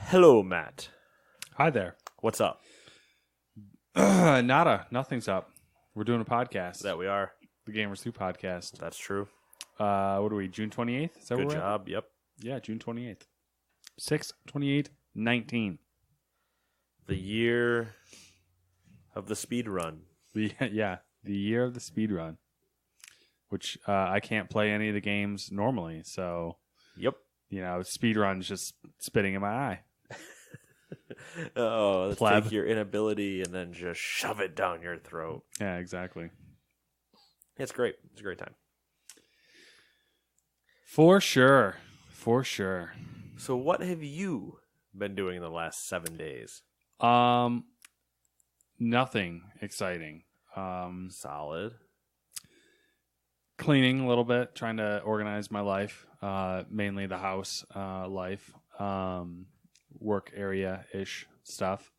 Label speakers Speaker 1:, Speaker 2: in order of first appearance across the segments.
Speaker 1: Hello, Matt.
Speaker 2: Hi there.
Speaker 1: What's up?
Speaker 2: Nada. Nothing's up. We're doing a podcast.
Speaker 1: That we are.
Speaker 2: The Gamers 2 podcast.
Speaker 1: That's true.
Speaker 2: What are we, June 28th? Is that
Speaker 1: Good
Speaker 2: where we're at?
Speaker 1: job. Yep.
Speaker 2: Yeah, June 28th. 6/28/19.
Speaker 1: The year of the speed run.
Speaker 2: Yeah, the year of the speed run. Which I can't play any of the games normally, so
Speaker 1: Yep.
Speaker 2: speed run's just spitting in my eye.
Speaker 1: Oh, let's
Speaker 2: Pleb.
Speaker 1: take your inability and then just shove it down your throat.
Speaker 2: Yeah, exactly.
Speaker 1: It's great. It's a great time.
Speaker 2: For sure. For sure.
Speaker 1: So what have you been doing in the last 7 days?
Speaker 2: Nothing exciting.
Speaker 1: Solid.
Speaker 2: Cleaning a little bit, trying to organize my life, mainly the house life, work area-ish stuff.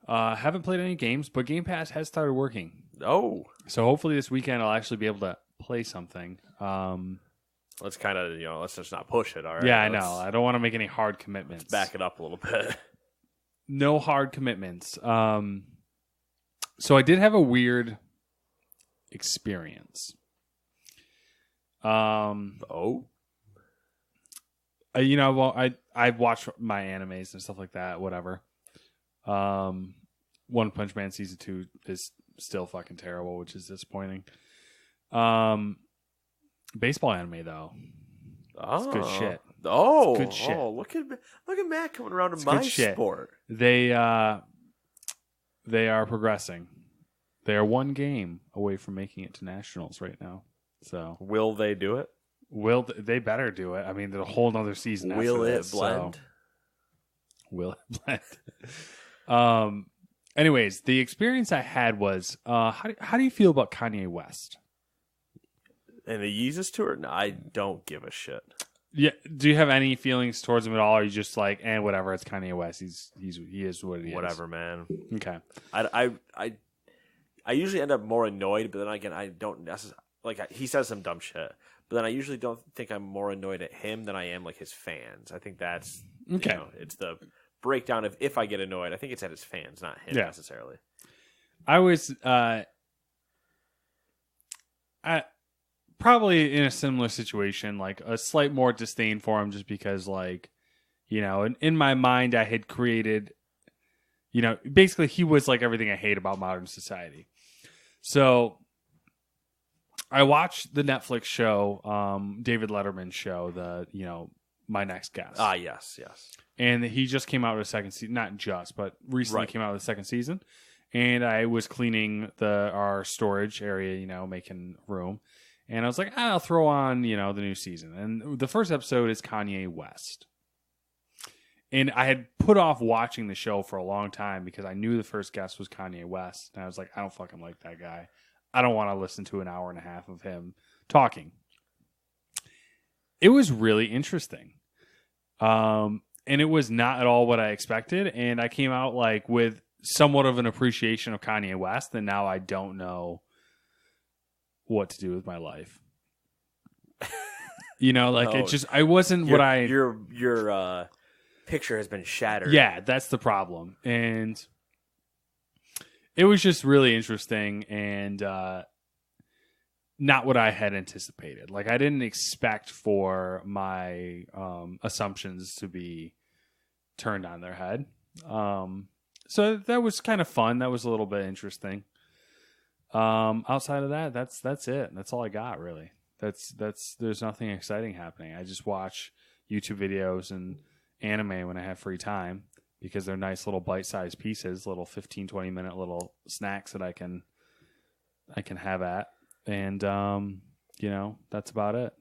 Speaker 2: Haven't played any games, but Game Pass has started working.
Speaker 1: Oh.
Speaker 2: So hopefully this weekend I'll actually be able to play something.
Speaker 1: Let's kind of, let's just not push it, all right?
Speaker 2: Yeah, I know. I don't want to make any hard commitments.
Speaker 1: Back it up a little bit.
Speaker 2: No hard commitments. So I did have a weird experience.
Speaker 1: Oh?
Speaker 2: I've watched my animes and stuff like that, whatever. One Punch Man Season 2 is still fucking terrible, which is disappointing. Baseball anime, though.
Speaker 1: Oh.
Speaker 2: It's good shit.
Speaker 1: Oh.
Speaker 2: It's good shit.
Speaker 1: Oh, look at Matt coming around to
Speaker 2: It's
Speaker 1: my
Speaker 2: good shit.
Speaker 1: sport.
Speaker 2: They are progressing. They are one game away from making it to nationals right now. So
Speaker 1: Will they do it?
Speaker 2: they better do it? I mean, there's a whole nother season.
Speaker 1: Will
Speaker 2: after
Speaker 1: it
Speaker 2: this,
Speaker 1: blend?
Speaker 2: So. Will it blend? Anyways, the experience I had was how do you feel about Kanye West?
Speaker 1: And the Yeezus tour? No, I don't give a shit.
Speaker 2: Yeah, do you have any feelings towards him at all? Or are you just like, whatever? It's Kanye West. He is what he is.
Speaker 1: Whatever, man.
Speaker 2: Okay.
Speaker 1: I usually end up more annoyed, but then again, I don't necessarily like. He says some dumb shit, but then I usually don't think I'm more annoyed at him than I am like his fans. I think that's
Speaker 2: okay.
Speaker 1: It's the breakdown of if I get annoyed. I think it's at his fans, not him necessarily.
Speaker 2: I was probably in a similar situation, like a slight more disdain for him, just because, like, in my mind, I had created, basically he was like everything I hate about modern society. So I watched the Netflix show, David Letterman's show, My Next Guest.
Speaker 1: Ah, yes.
Speaker 2: And he just came out with a second season, not just, but recently came out with a second season. And I was cleaning our storage area, making room. And I was like, I'll throw on, the new season. And the first episode is Kanye West. And I had put off watching the show for a long time because I knew the first guest was Kanye West. And I was like, I don't fucking like that guy. I don't want to listen to an hour and a half of him talking. It was really interesting. And it was not at all what I expected. And I came out like with somewhat of an appreciation of Kanye West. And now I don't know what to do with my life. It just, I wasn't what I...
Speaker 1: Your picture has been shattered.
Speaker 2: Yeah, that's the problem. And it was just really interesting and not what I had anticipated. Like, I didn't expect for my assumptions to be turned on their head. So that was kind of fun. That was a little bit interesting. Outside of that, that's it. That's all I got, really. There's nothing exciting happening. I just watch YouTube videos and anime when I have free time because they're nice little bite-sized pieces, little 15, 20-minute little snacks that I can have at. And, that's about it.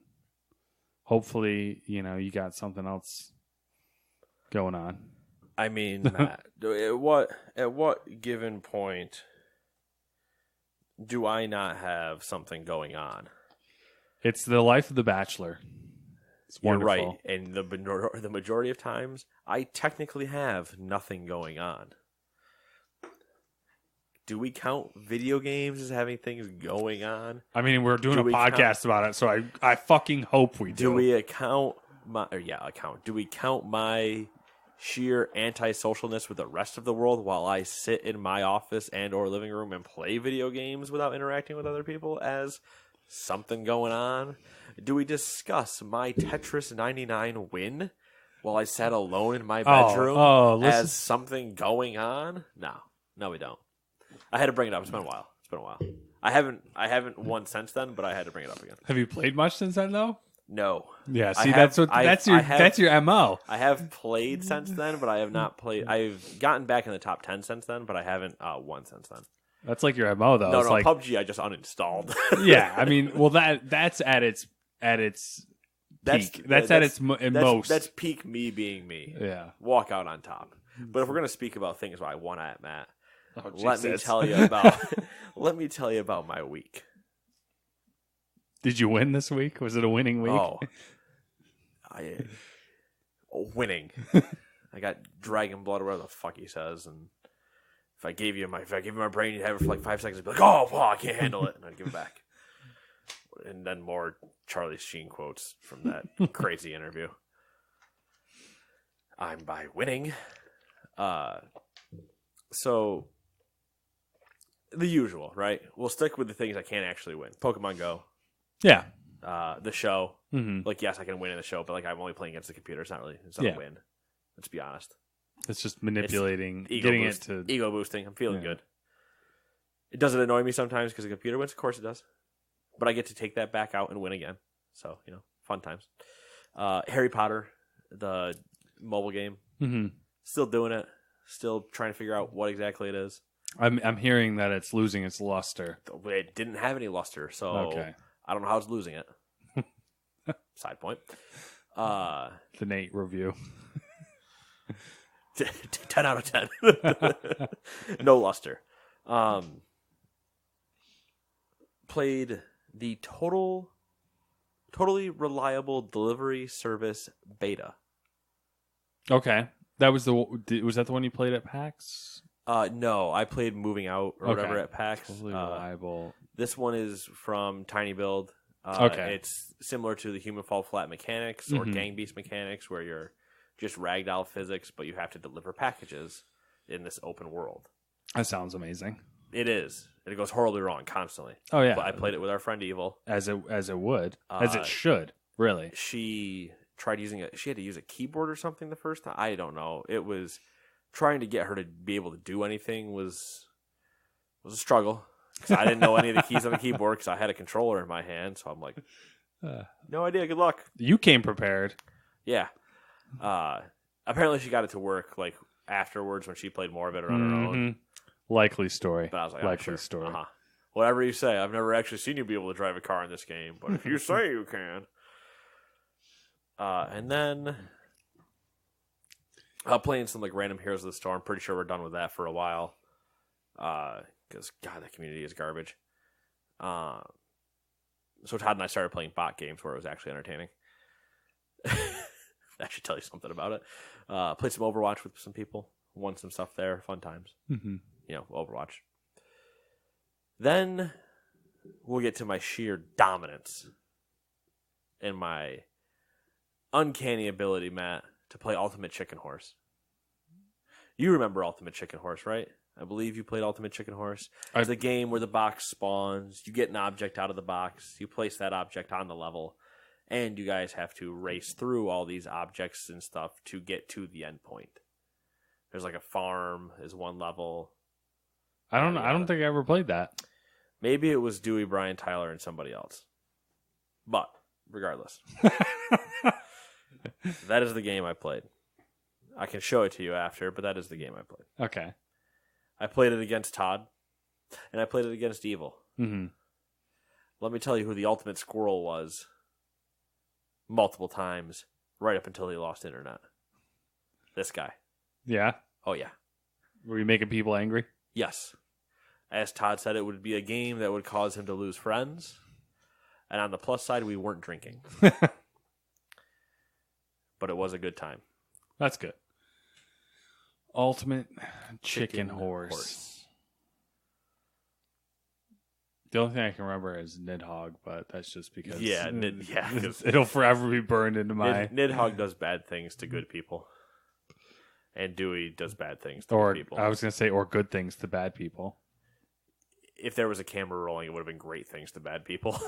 Speaker 2: Hopefully, you got something else going on.
Speaker 1: I mean, Matt, at what given point do I not have something going on?
Speaker 2: It's the life of the bachelor. It's wonderful.
Speaker 1: You're right. And the majority of times, I technically have nothing going on. Do we count video games as having things going on?
Speaker 2: I mean, we're doing a podcast about it, so I fucking hope we do.
Speaker 1: Do we account my... Or yeah, account. Do we count my sheer antisocialness with the rest of the world while I sit in my office and or living room and play video games without interacting with other people as something going on? Do we discuss my Tetris 99 win while I sat alone in my bedroom as something going on? No, we don't. I had to bring it up. It's been a while. I haven't won since then, but I had to bring it up again.
Speaker 2: Have you played much since then, though?
Speaker 1: No.
Speaker 2: Yeah, see, that's your MO.
Speaker 1: I have played since then, but I have not played. I've gotten back in the top 10 since then, but I haven't won since then.
Speaker 2: That's like your MO, though.
Speaker 1: No,
Speaker 2: it's like,
Speaker 1: PUBG I just uninstalled.
Speaker 2: Yeah, I mean, well, that's at its peak. That's at its most.
Speaker 1: That's peak me being me.
Speaker 2: Yeah.
Speaker 1: Walk out on top. But if we're going to speak about things where I won at, Matt, let me tell you about my week.
Speaker 2: Did you win this week? Was it a winning week?
Speaker 1: Oh, winning. I got dragon blood, whatever the fuck he says, and if I gave you my brain, you'd have it for like 5 seconds. I'd be like, oh, I can't handle it, and I'd give it back. And then more Charlie Sheen quotes from that crazy interview. I'm by winning. So the usual, right? We'll stick with the things I can't actually win. Pokemon Go.
Speaker 2: Yeah.
Speaker 1: The show.
Speaker 2: Mm-hmm.
Speaker 1: Like, yes, I can win in the show, but like I'm only playing against the computer. It's not a win. Let's be honest.
Speaker 2: It's just manipulating,
Speaker 1: it to ego boosting. I'm feeling good. Does it annoy me sometimes because the computer wins? Of course it does. But I get to take that back out and win again. So, fun times. Harry Potter, the mobile game.
Speaker 2: Mm-hmm.
Speaker 1: Still doing it. Still trying to figure out what exactly it is.
Speaker 2: I'm hearing that it's losing its luster.
Speaker 1: It didn't have any luster, so I don't know how it's losing it. Side point.
Speaker 2: The Nate review.
Speaker 1: 10 out of 10. No luster. Played the totally reliable delivery service beta.
Speaker 2: Okay. Was that the one you played at PAX?
Speaker 1: No, I played Moving Out or whatever at PAX.
Speaker 2: Totally reliable.
Speaker 1: This one is from Tiny Build. It's similar to the Human Fall Flat mechanics or Gang Beast mechanics, where you're just ragdoll physics, but you have to deliver packages in this open world.
Speaker 2: That sounds amazing.
Speaker 1: It is. And it goes horribly wrong constantly.
Speaker 2: Oh yeah.
Speaker 1: But I played it with our friend Evil,
Speaker 2: as it would, as it should. Really.
Speaker 1: She tried she had to use a keyboard or something the first time. I don't know. It was trying to get her to be able to do anything was a struggle. Because I didn't know any of the keys on the keyboard because I had a controller in my hand. So I'm like, no idea. Good luck.
Speaker 2: You came prepared.
Speaker 1: Yeah. Apparently she got it to work like afterwards when she played more of it on her own.
Speaker 2: Likely story.
Speaker 1: But I was like,
Speaker 2: likely story.
Speaker 1: Uh-huh. Whatever you say. I've never actually seen you be able to drive a car in this game, but if you say you can. And then playing some like random Heroes of the Storm. Pretty sure we're done with that for a while. Because God, that community is garbage. So Todd and I started playing bot games where it was actually entertaining. That should tell you something about it. Played some Overwatch with some people. Won some stuff there. Fun times.
Speaker 2: Mm-hmm.
Speaker 1: Overwatch. Then we'll get to my sheer dominance and my uncanny ability, Matt, to play Ultimate Chicken Horse. You remember Ultimate Chicken Horse, right? I believe you played Ultimate Chicken Horse. It's a game where the box spawns. You get an object out of the box. You place that object on the level. And you guys have to race through all these objects and stuff to get to the end point. There's like a farm is one level.
Speaker 2: I don't think I ever played that.
Speaker 1: Maybe it was Dewey, Brian, Tyler, and somebody else. But regardless, that is the game I played. I can show it to you after, but that is the game I played.
Speaker 2: Okay.
Speaker 1: I played it against Todd, and I played it against Evil.
Speaker 2: Mm-hmm.
Speaker 1: Let me tell you who the ultimate squirrel was multiple times, right up until he lost internet. This guy.
Speaker 2: Yeah?
Speaker 1: Oh, yeah.
Speaker 2: Were you making people angry?
Speaker 1: Yes. As Todd said, it would be a game that would cause him to lose friends. And on the plus side, we weren't drinking. But it was a good time.
Speaker 2: That's good. Ultimate Chicken Horse. The only thing I can remember is Nidhogg, but that's just because it'll forever be burned into my...
Speaker 1: Nidhogg does bad things to good people. And Dewey does bad things to people.
Speaker 2: I was going to say, or good things to bad people.
Speaker 1: If there was a camera rolling, it would have been great things to bad people.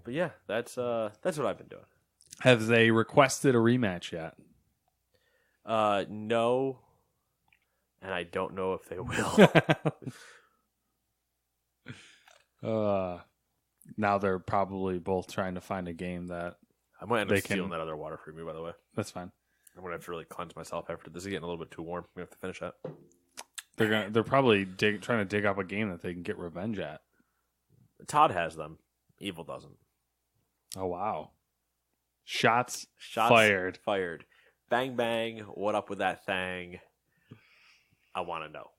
Speaker 1: But yeah, that's what I've been doing.
Speaker 2: Have they requested a rematch yet?
Speaker 1: No. And I don't know if they will.
Speaker 2: Now they're probably both trying to find a game that
Speaker 1: I might end up stealing that other water from you, by the way.
Speaker 2: That's fine.
Speaker 1: I'm gonna have to really cleanse myself after this. Is getting a little bit too warm. We have to finish that.
Speaker 2: They're probably trying to dig up a game that they can get revenge at.
Speaker 1: Todd has them. Evil doesn't.
Speaker 2: Oh wow! Shots fired.
Speaker 1: Fired. Bang bang. What up with that thing? I want to know.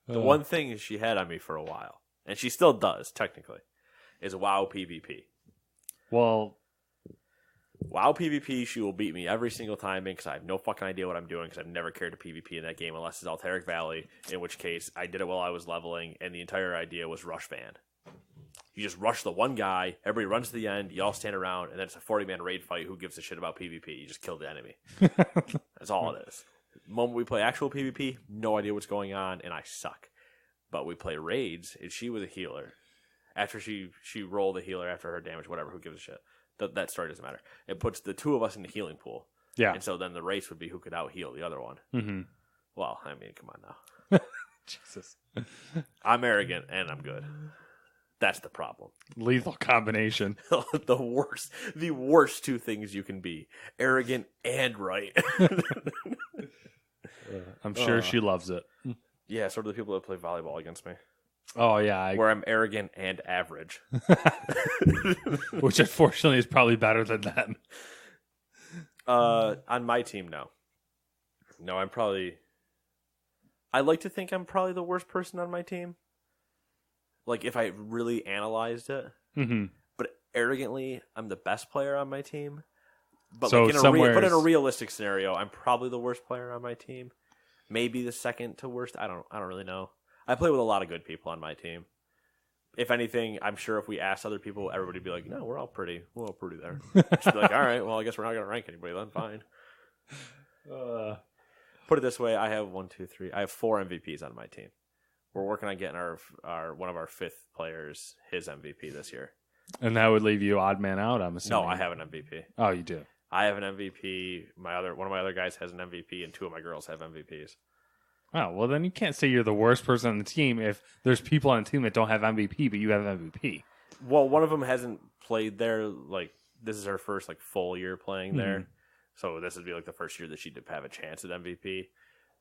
Speaker 1: The one thing she had on me for a while, and she still does technically, is WoW PvP.
Speaker 2: Well,
Speaker 1: WoW PvP, she will beat me every single time because I have no fucking idea what I'm doing because I've never cared to PvP in that game unless it's Alterac Valley, in which case I did it while I was leveling, and the entire idea was rush van. You just rush the one guy, everybody runs to the end, you all stand around, and then it's a 40-man raid fight. Who gives a shit about PvP? You just kill the enemy. That's all it is. The moment we play actual PvP, no idea what's going on, and I suck. But we play raids, and she was a healer. After she rolled a healer after her damage, whatever, who gives a shit? That story doesn't matter. It puts the two of us in the healing pool.
Speaker 2: Yeah.
Speaker 1: And so then the race would be who could out-heal the other one.
Speaker 2: Mm-hmm.
Speaker 1: Well, I mean, come on now.
Speaker 2: Jesus.
Speaker 1: I'm arrogant, and I'm good. That's the problem.
Speaker 2: Lethal combination.
Speaker 1: The worst two things you can be. Arrogant and right.
Speaker 2: I'm sure she loves it.
Speaker 1: Yeah, sort of the people that play volleyball against me.
Speaker 2: Oh, yeah.
Speaker 1: Where I'm arrogant and average.
Speaker 2: Which, unfortunately, is probably better than them.
Speaker 1: On my team, no. No, I like to think I'm probably the worst person on my team. Like, if I really analyzed it.
Speaker 2: Mm-hmm.
Speaker 1: But arrogantly, I'm the best player on my team. But
Speaker 2: so
Speaker 1: like in a realistic scenario, I'm probably the worst player on my team. Maybe the second to worst. I don't really know. I play with a lot of good people on my team. If anything, I'm sure if we asked other people, everybody would be like, no, we're all pretty there. Just be like, all right, well, I guess we're not going to rank anybody then. Fine. Put it this way. I have 4 MVPs on my team. We're working on getting our one of our 5th players his MVP this year.
Speaker 2: And that would leave you odd man out, I'm assuming.
Speaker 1: No, I have an MVP.
Speaker 2: Oh, you do?
Speaker 1: I have an MVP. One of my other guys has an MVP, and 2 of my girls have MVPs.
Speaker 2: Oh, well, then you can't say you're the worst person on the team if there's people on the team that don't have MVP, but you have MVP.
Speaker 1: Well, one of them hasn't played there. Like, this is her first full year playing there. So this would be the first year that she'd have a chance at MVP.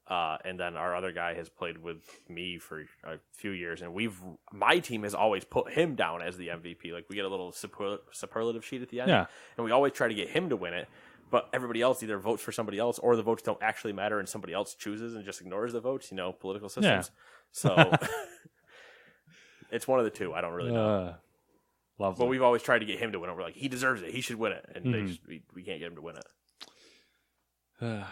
Speaker 1: And then our other guy has played with me for a few years, and my team has always put him down as the MVP. Like, we get a little superlative sheet at the end, and we always try to get him to win it. But everybody else either votes for somebody else, or the votes don't actually matter, and somebody else chooses and just ignores the votes. Political systems. Yeah. So it's one of the two. I don't really know.
Speaker 2: Lovely.
Speaker 1: But we've always tried to get him to win it. We're like, he deserves it. He should win it, and we can't get him to win it. And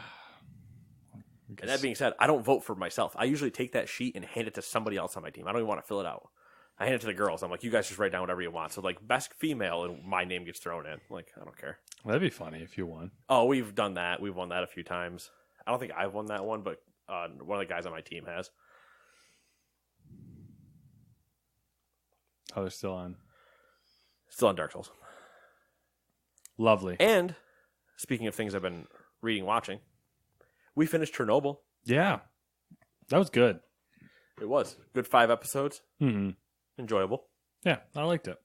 Speaker 1: that being said, I don't vote for myself. I usually take that sheet and hand it to somebody else on my team. I don't even want to fill it out. I hand it to the girls. I'm like, you guys just write down whatever you want. So, best female, and my name gets thrown in. I don't care.
Speaker 2: That'd be funny if you won.
Speaker 1: Oh, we've done that. We've won that a few times. I don't think I've won that one, but one of the guys on my team has.
Speaker 2: Oh, they're still on.
Speaker 1: Still on Dark Souls.
Speaker 2: Lovely.
Speaker 1: And, speaking of things I've been reading, watching, we finished Chernobyl.
Speaker 2: Yeah. That was good.
Speaker 1: It was. Good 5 episodes.
Speaker 2: Mm-hmm.
Speaker 1: Enjoyable.
Speaker 2: Yeah, I liked it.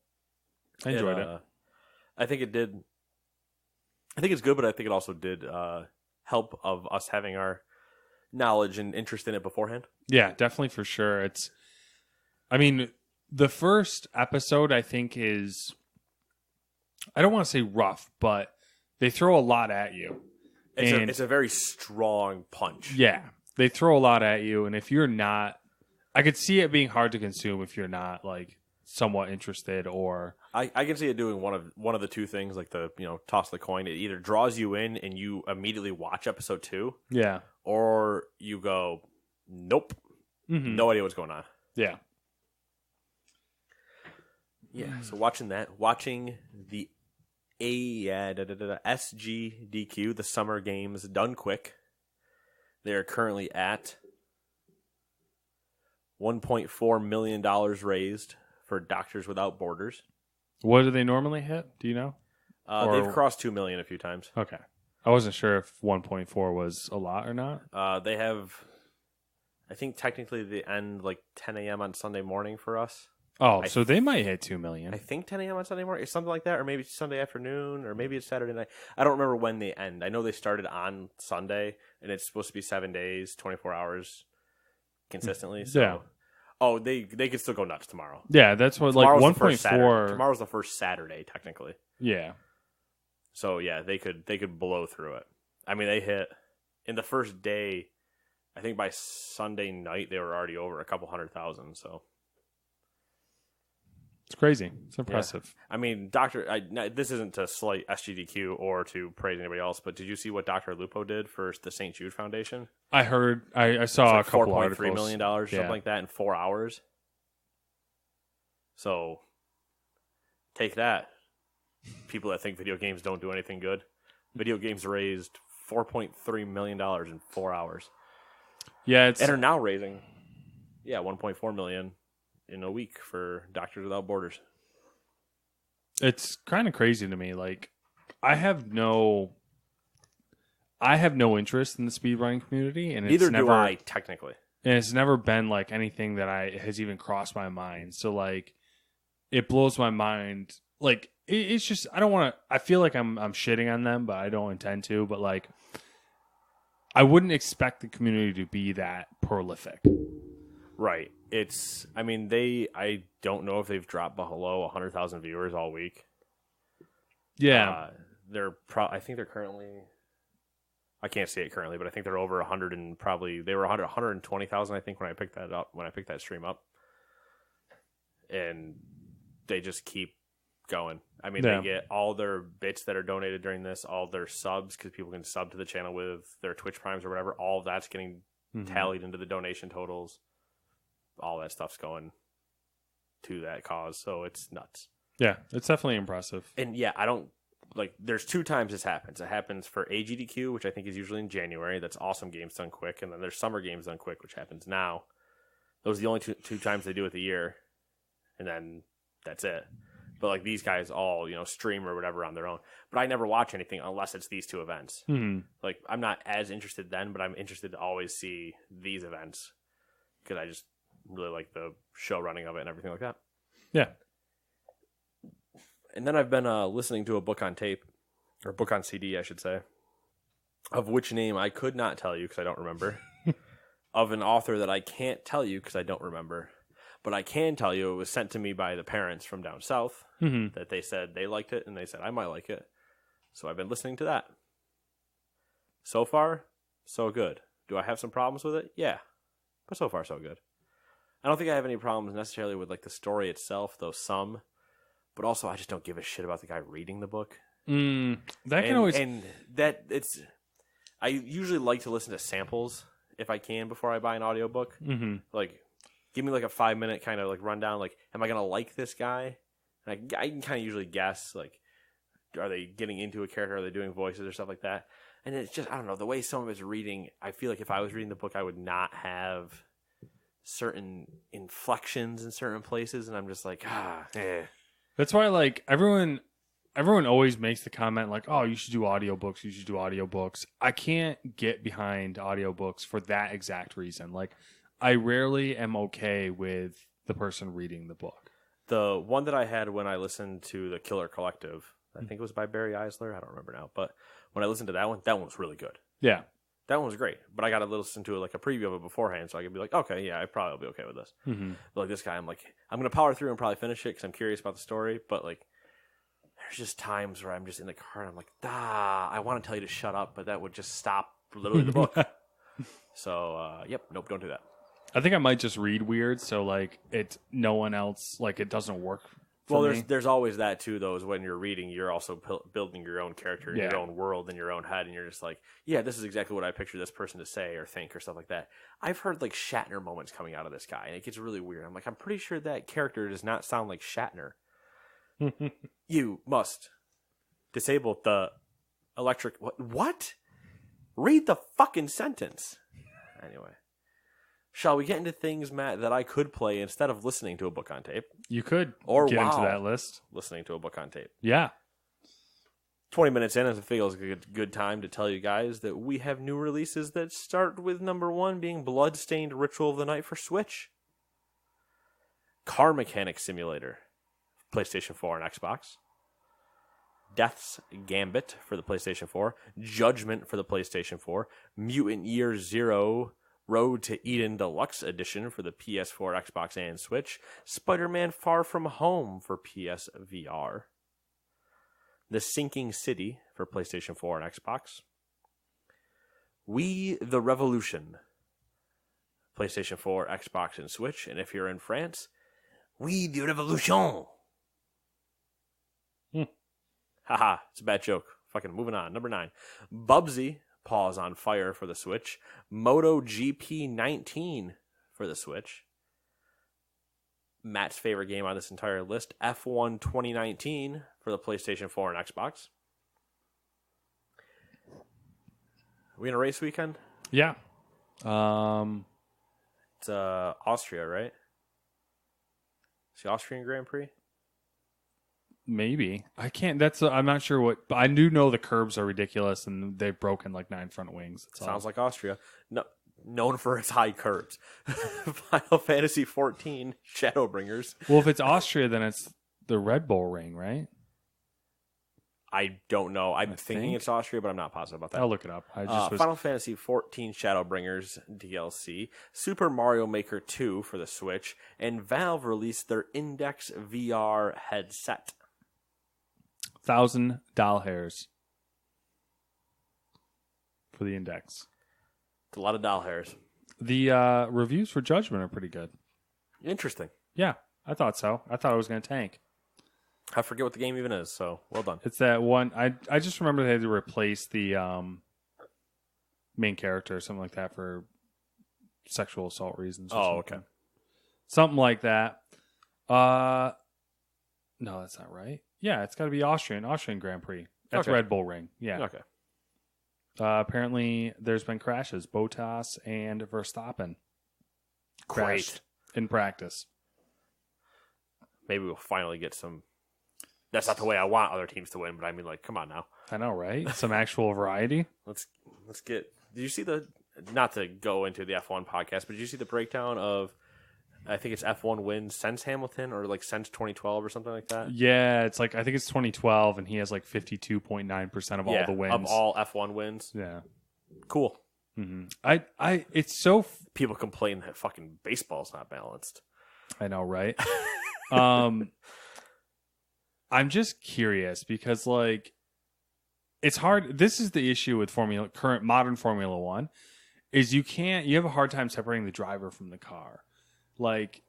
Speaker 2: I enjoyed it.
Speaker 1: I think it did. I think it's good, but I think it also did help of us having our knowledge and interest in it beforehand.
Speaker 2: Yeah, definitely for sure. The first episode I think is, I don't want to say rough, but they throw a lot at you.
Speaker 1: It's a very strong punch.
Speaker 2: Yeah, they throw a lot at you, and if you're not, I could see it being hard to consume if you're not somewhat interested, or
Speaker 1: I can see it doing one of the two things, toss the coin. It either draws you in and you immediately watch episode 2,
Speaker 2: yeah,
Speaker 1: or you go, nope, no idea what's going on.
Speaker 2: Yeah.
Speaker 1: Yeah. So watching the SGDQ, the Summer Games Done Quick. They are currently at $1.4 million raised for Doctors Without Borders.
Speaker 2: What do they normally hit? Do you know?
Speaker 1: They've crossed 2 million a few times.
Speaker 2: Okay. I wasn't sure if 1.4 was a lot or not.
Speaker 1: They have, I think technically they end like 10 a.m. on Sunday morning for us.
Speaker 2: Oh, so they might hit 2 million.
Speaker 1: I think 10 a.m. on Sunday morning, or something like that, or maybe it's Sunday afternoon, or maybe it's Saturday night. I don't remember when they end. I know they started on Sunday, and it's supposed to be 7 days, 24 hours consistently. So.
Speaker 2: Yeah.
Speaker 1: Oh, they could still go nuts tomorrow.
Speaker 2: Yeah, that's what,
Speaker 1: Tomorrow's
Speaker 2: like,
Speaker 1: the first
Speaker 2: 1.4.
Speaker 1: Saturday. Tomorrow's the first Saturday, technically.
Speaker 2: Yeah.
Speaker 1: So, yeah, they could blow through it. I mean, they hit, in the first day, I think by Sunday night, they were already over a couple 100,000, so.
Speaker 2: It's crazy. It's impressive.
Speaker 1: Yeah. I mean, this isn't to slight SGDQ or to praise anybody else, but did you see what Dr. Lupo did for the St. Jude Foundation?
Speaker 2: I heard, I saw
Speaker 1: like
Speaker 2: a couple articles.
Speaker 1: $4.3 million, something like that, in 4 hours. So, take that. People that think video games don't do anything good. Video games raised $4.3 million in 4 hours.
Speaker 2: Yeah,
Speaker 1: and are now raising, $1.4 million in a week for Doctors Without Borders.
Speaker 2: It's kind of crazy to me. Like, I have no interest in the speedrunning community, and
Speaker 1: neither do I technically.
Speaker 2: And it's never been like anything that has even crossed my mind. So like, it blows my mind. Like, it's just, I don't want to. I feel like I'm shitting on them, but I don't intend to. But like, I wouldn't expect the community to be that prolific.
Speaker 1: Right. I don't know if they've dropped below 100,000 viewers all week.
Speaker 2: Yeah.
Speaker 1: I think they're currently, I can't see it currently, but I think they're over 100 and probably, they were 120,000, I think, when I picked that stream up. And they just keep going. I mean, They get all their bits that are donated during this, all their subs, because people can sub to the channel with their Twitch Primes or whatever. All of that's getting tallied into the donation totals. All that stuff's going to that cause, so it's nuts.
Speaker 2: Yeah, it's definitely impressive.
Speaker 1: And yeah, I don't like. There's 2 times this happens. It happens for AGDQ, which I think is usually in January. That's Awesome Games Done Quick, and then there's Summer Games Done Quick, which happens now. Those are the only two times they do it a year, and then that's it. But like these guys all stream or whatever on their own. But I never watch anything unless it's these 2 events.
Speaker 2: Mm-hmm.
Speaker 1: Like I'm not as interested then, but I'm interested to always see these events because I just really like the show running of it and everything like that.
Speaker 2: Yeah.
Speaker 1: And then I've been listening to a book on tape, or book on CD, I should say, of which name I could not tell you because I don't remember, of an author that I can't tell you because I don't remember. But I can tell you it was sent to me by the parents from down south that they said they liked it, and they said I might like it. So I've been listening to that. So far, so good. Do I have some problems with it? Yeah. But so far, so good. I don't think I have any problems necessarily with like the story itself, though some. But also, I just don't give a shit about the guy reading the book. I usually like to listen to samples if I can before I buy an audiobook.
Speaker 2: Mm-hmm.
Speaker 1: Like, give me like a 5-minute kind of like rundown. Like, am I gonna like this guy? And I can kind of usually guess like, are they getting into a character? Are they doing voices or stuff like that? And it's just, I don't know, the way some of it's reading. I feel like if I was reading the book, I would not have certain inflections in certain places, and I'm just like,
Speaker 2: That's why, like, everyone always makes the comment, like, oh, you should do audiobooks. I can't get behind audiobooks for that exact reason. Like, I rarely am okay with the person reading the book.
Speaker 1: The one that I had when I listened to The Killer Collective, I think it was by Barry Eisler, I don't remember now, but when I listened to that one was really good.
Speaker 2: Yeah.
Speaker 1: That one was great, but I got to listen to like a preview of it beforehand, so I could be like, okay, yeah, I probably will be okay with this.
Speaker 2: Mm-hmm.
Speaker 1: But like this guy, I'm going to power through and probably finish it because I'm curious about the story, but like, there's just times where I'm just in the car and I'm like, I want to tell you to shut up, but that would just stop literally the book. So, nope, don't do that.
Speaker 2: I think I might just read weird, so like no one else, like it doesn't work.
Speaker 1: Well, there's always that too, though, is when you're reading, you're also building your own character, your own world in your own head, and you're just like, yeah, this is exactly what I picture this person to say or think or stuff like that. I've heard like Shatner moments coming out of this guy, and it gets really weird. I'm like, I'm pretty sure that character does not sound like Shatner. You must Disable the electric... What? Read the fucking sentence. Anyway. Shall we get into things, Matt, that I could play instead of listening to a book on tape?
Speaker 2: You could
Speaker 1: Or
Speaker 2: get into that list.
Speaker 1: Listening to a book on tape.
Speaker 2: Yeah.
Speaker 1: 20 minutes in, as it feels like a good time to tell you guys that we have new releases that start with number 1 being Bloodstained Ritual of the Night for Switch. Car Mechanic Simulator, PlayStation 4 and Xbox. Death's Gambit for the PlayStation 4. Judgment for the PlayStation 4. Mutant Year Zero Road to Eden Deluxe Edition for the PS4, Xbox, and Switch. Spider-Man Far From Home for PSVR. The Sinking City for PlayStation 4 and Xbox. We the Revolution. PlayStation 4, Xbox, and Switch. And if you're in France, We the Revolution. Haha, it's a bad joke. Fucking moving on. Number 9. Bubsy, Paws on Fire for the Switch. Moto GP 19 for the Switch. Matt's favorite game on this entire list, F1 2019 for the PlayStation 4 and Xbox. Are we in a race weekend?
Speaker 2: Yeah.
Speaker 1: It's Austria, right? It's the Austrian Grand Prix?
Speaker 2: Maybe. I can't. I'm not sure what. But I do know the curbs are ridiculous and they've broken like 9 front wings.
Speaker 1: Sounds like Austria. No, known for its high curbs. Final Fantasy 14 Shadowbringers.
Speaker 2: Well, if it's Austria, then it's the Red Bull Ring, right?
Speaker 1: I don't know. I'm thinking it's Austria, but I'm not positive about that.
Speaker 2: I'll look it up.
Speaker 1: Final Fantasy 14 Shadowbringers DLC, Super Mario Maker 2 for the Switch, and Valve released their Index VR headset.
Speaker 2: 1,000 doll hairs for the Index.
Speaker 1: It's a lot of doll hairs.
Speaker 2: The reviews for Judgment are pretty good.
Speaker 1: Interesting.
Speaker 2: Yeah, I thought so. I thought it was going to tank.
Speaker 1: I forget what the game even is, so well done.
Speaker 2: It's that one. I just remember they had to replace the main character or something like that for sexual assault reasons.
Speaker 1: Oh, okay.
Speaker 2: Something like that. No, that's not right. Yeah, it's got to be Austrian Grand Prix. That's
Speaker 1: Okay.
Speaker 2: Red Bull Ring. Yeah.
Speaker 1: Okay.
Speaker 2: Apparently, there's been crashes. Bottas and Verstappen crashed in practice.
Speaker 1: Maybe we'll finally get some. That's not the way I want other teams to win, but I mean, like, come on now.
Speaker 2: I know, right? Some actual variety.
Speaker 1: Let's get. Did you see the? Not to go into the F1 podcast, but did you see the breakdown of? I think it's F1 wins since Hamilton or like since 2012 or something like that.
Speaker 2: Yeah, it's like I think it's 2012, and he has like 52.9% of all the wins
Speaker 1: of all F1 wins.
Speaker 2: Yeah,
Speaker 1: cool.
Speaker 2: Mm-hmm. It's so
Speaker 1: People complain that fucking baseball's not balanced.
Speaker 2: I know, right? I'm just curious because like it's hard. This is the issue with current modern Formula One is you have a hard time separating the driver from the car. Like,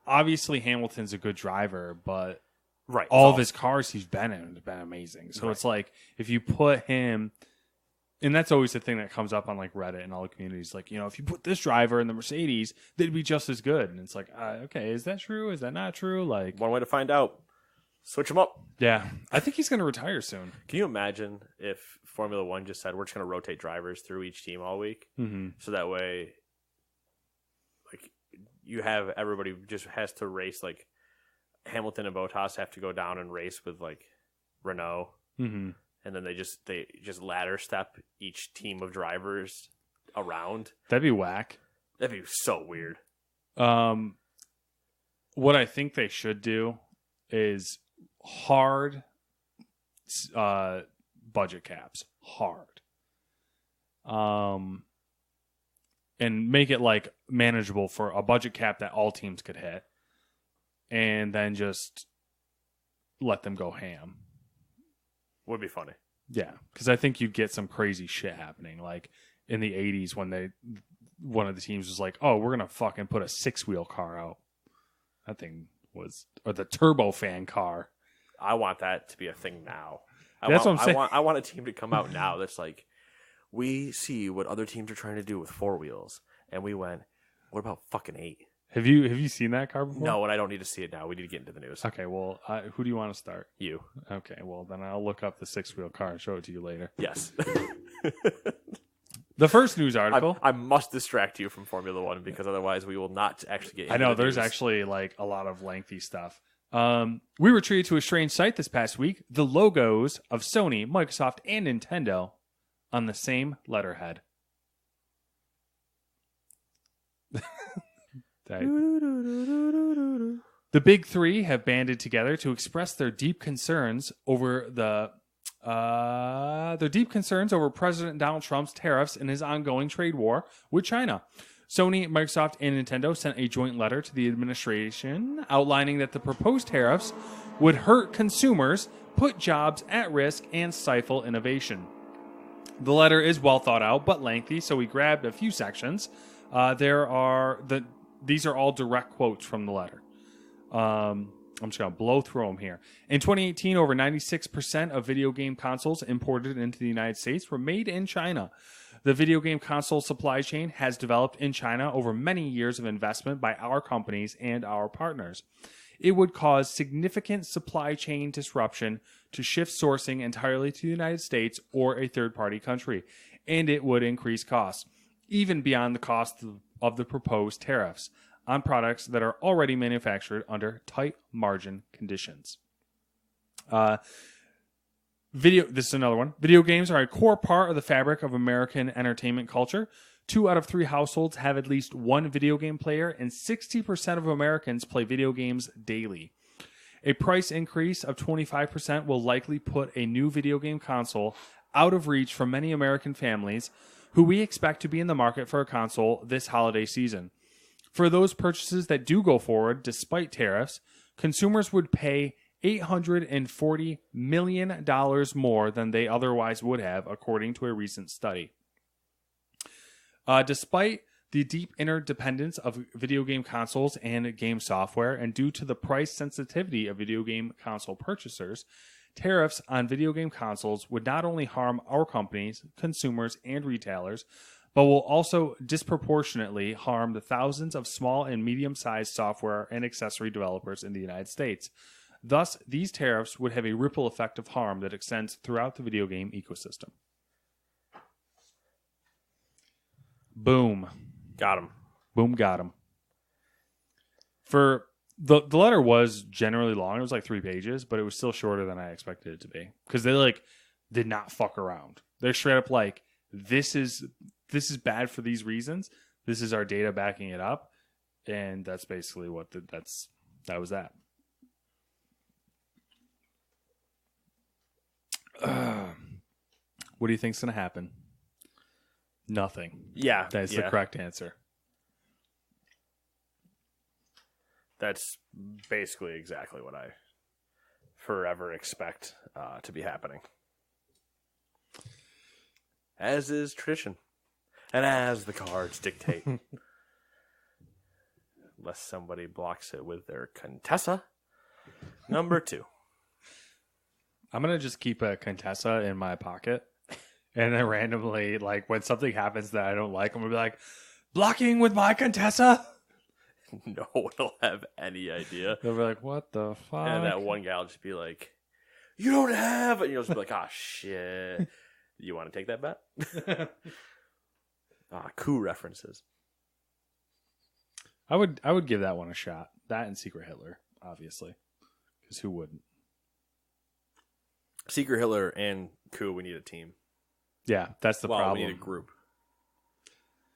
Speaker 2: obviously Hamilton's a good driver, but
Speaker 1: right,
Speaker 2: all of his cars he's been in have been amazing. So it's like if you put him, and that's always the thing that comes up on like Reddit and all the communities. Like, if you put this driver in the Mercedes, they'd be just as good. And it's like, okay, is that true? Is that not true? Like,
Speaker 1: one way to find out. Switch him up.
Speaker 2: Yeah, I think he's going to retire soon.
Speaker 1: Can you imagine if Formula One just said we're just going to rotate drivers through each team all week, so that way, like, you have everybody just has to race. Like Hamilton and Bottas have to go down and race with like Renault, and then they just ladder step each team of drivers around.
Speaker 2: That'd be whack.
Speaker 1: That'd be so weird.
Speaker 2: What I think they should do is hard budget caps. Hard. And make it like manageable for a budget cap that all teams could hit. And then just let them go ham.
Speaker 1: Would be funny.
Speaker 2: Yeah, because I think you'd get some crazy shit happening. Like in the 80s when one of the teams was like, oh, we're going to fucking put a 6-wheel car out. That thing was, or the turbofan car.
Speaker 1: I want that to be a thing now.
Speaker 2: That's what I'm saying.
Speaker 1: I want a team to come out now that's like, we see what other teams are trying to do with 4 wheels. And we went, what about fucking 8?
Speaker 2: Have you seen that card before?
Speaker 1: No, and I don't need to see it now. We need to get into the news.
Speaker 2: Okay, well, who do you want to start?
Speaker 1: You.
Speaker 2: Okay, well, then I'll look up the 6-wheel car and show it to you later.
Speaker 1: Yes.
Speaker 2: The first news article.
Speaker 1: I must distract you from Formula One because otherwise we will not actually get into
Speaker 2: I know,
Speaker 1: the
Speaker 2: there's
Speaker 1: news.
Speaker 2: actually like a lot of lengthy stuff. We were treated to a strange sight this past week. The logos of Sony, Microsoft, and Nintendo on the same letterhead. The big three have banded together to express their deep concerns over President Donald Trump's tariffs and his ongoing trade war with China. Sony, Microsoft, and Nintendo sent a joint letter to the administration outlining that the proposed tariffs would hurt consumers, put jobs at risk, and stifle innovation. The letter is well thought out but lengthy, so we grabbed a few sections. These are all direct quotes from the letter. I'm just going to blow through them here. In 2018, over 96% of video game consoles imported into the United States were made in China. The video game console supply chain has developed in China over many years of investment by our companies and our partners. It would cause significant supply chain disruption to shift sourcing entirely to the United States or a third-party country, and it would increase costs, even beyond the cost of the proposed tariffs on products that are already manufactured under tight margin conditions. This is another one. Video games are a core part of the fabric of American entertainment culture. 2 out of 3 households have at least one video game player, and 60% of Americans play video games daily. A price increase of 25% will likely put a new video game console out of reach for many American families who we expect to be in the market for a console this holiday season. For those purchases that do go forward, despite tariffs, consumers would pay $840 million more than they otherwise would have, according to a recent study. Despite the deep interdependence of video game consoles and game software, and due to the price sensitivity of video game console purchasers, tariffs on video game consoles would not only harm our companies, consumers, and retailers, but will also disproportionately harm the thousands of small and medium-sized software and accessory developers in the United States. Thus, these tariffs would have a ripple effect of harm that extends throughout the video game ecosystem. Boom.
Speaker 1: Got him.
Speaker 2: Boom, got him. For the letter was generally long. It was like 3 pages, but it was still shorter than I expected it to be. Because they did not fuck around. They're straight up like, this is bad for these reasons. This is our data backing it up. And that's basically what that was that. What do you think's going to happen? Nothing.
Speaker 1: Yeah.
Speaker 2: That's the correct answer.
Speaker 1: That's basically exactly what I forever expect to be happening. As is tradition. And as the cards dictate. Unless somebody blocks it with their Contessa. Number 2.
Speaker 2: I'm going to just keep a Contessa in my pocket. And then randomly, when something happens that I don't like, I'm going to be like, blocking with my Contessa?
Speaker 1: No one will have any idea.
Speaker 2: They'll be like, what the fuck?
Speaker 1: And that one guy will just be like, you don't have it. And you'll just be like, ah, shit. You want to take that bet? Coup references.
Speaker 2: I would give that one a shot. That and Secret Hitler, obviously. Because who wouldn't?
Speaker 1: Secret Hitler and Coup, we need a team.
Speaker 2: Yeah, that's the problem.
Speaker 1: We need a group.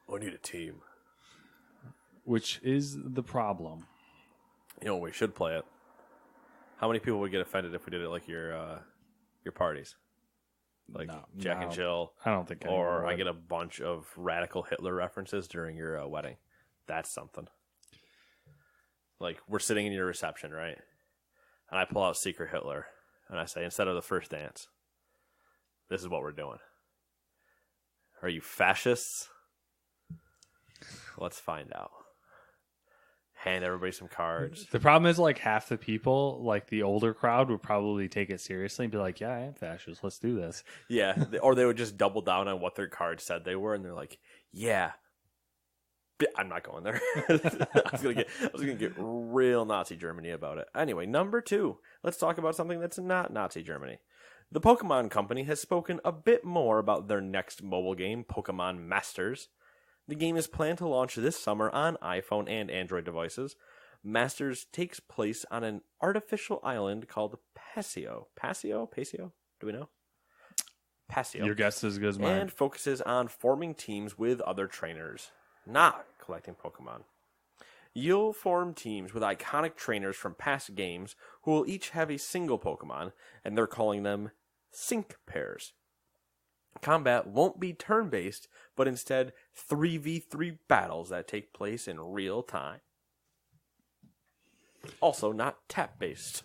Speaker 1: We need a team.
Speaker 2: Which is the problem.
Speaker 1: You know, we should play it. How many people would get offended if we did it like your parties? Like Jack and Jill.
Speaker 2: I don't think
Speaker 1: Or I get a bunch of radical Hitler references during your wedding. That's something. Like, we're sitting in your reception, right? And I pull out Secret Hitler. And I say, instead of the first dance, this is what we're doing. Are you fascists? Let's find out. Hand everybody some cards.
Speaker 2: The problem is, half the people, the older crowd, would probably take it seriously and be like, yeah, I am fascist. Let's do this.
Speaker 1: Yeah. Or they would just double down on what their card said they were. And they're like, yeah, I'm not going there. I was gonna get real Nazi Germany about it. Anyway, number 2. Let's talk about something that's not Nazi Germany. The Pokemon Company has spoken a bit more about their next mobile game, Pokemon Masters. The game is planned to launch this summer on iPhone and Android devices. Masters takes place on an artificial island called Paseo. Paseo? Do we know? Paseo.
Speaker 2: Your guess is as good as mine.
Speaker 1: And focuses on forming teams with other trainers, not collecting Pokemon. You'll form teams with iconic trainers from past games who will each have a single Pokemon, and they're calling them sync pairs. Combat won't be turn-based, but instead 3v3 battles that take place in real time. Also not tap-based.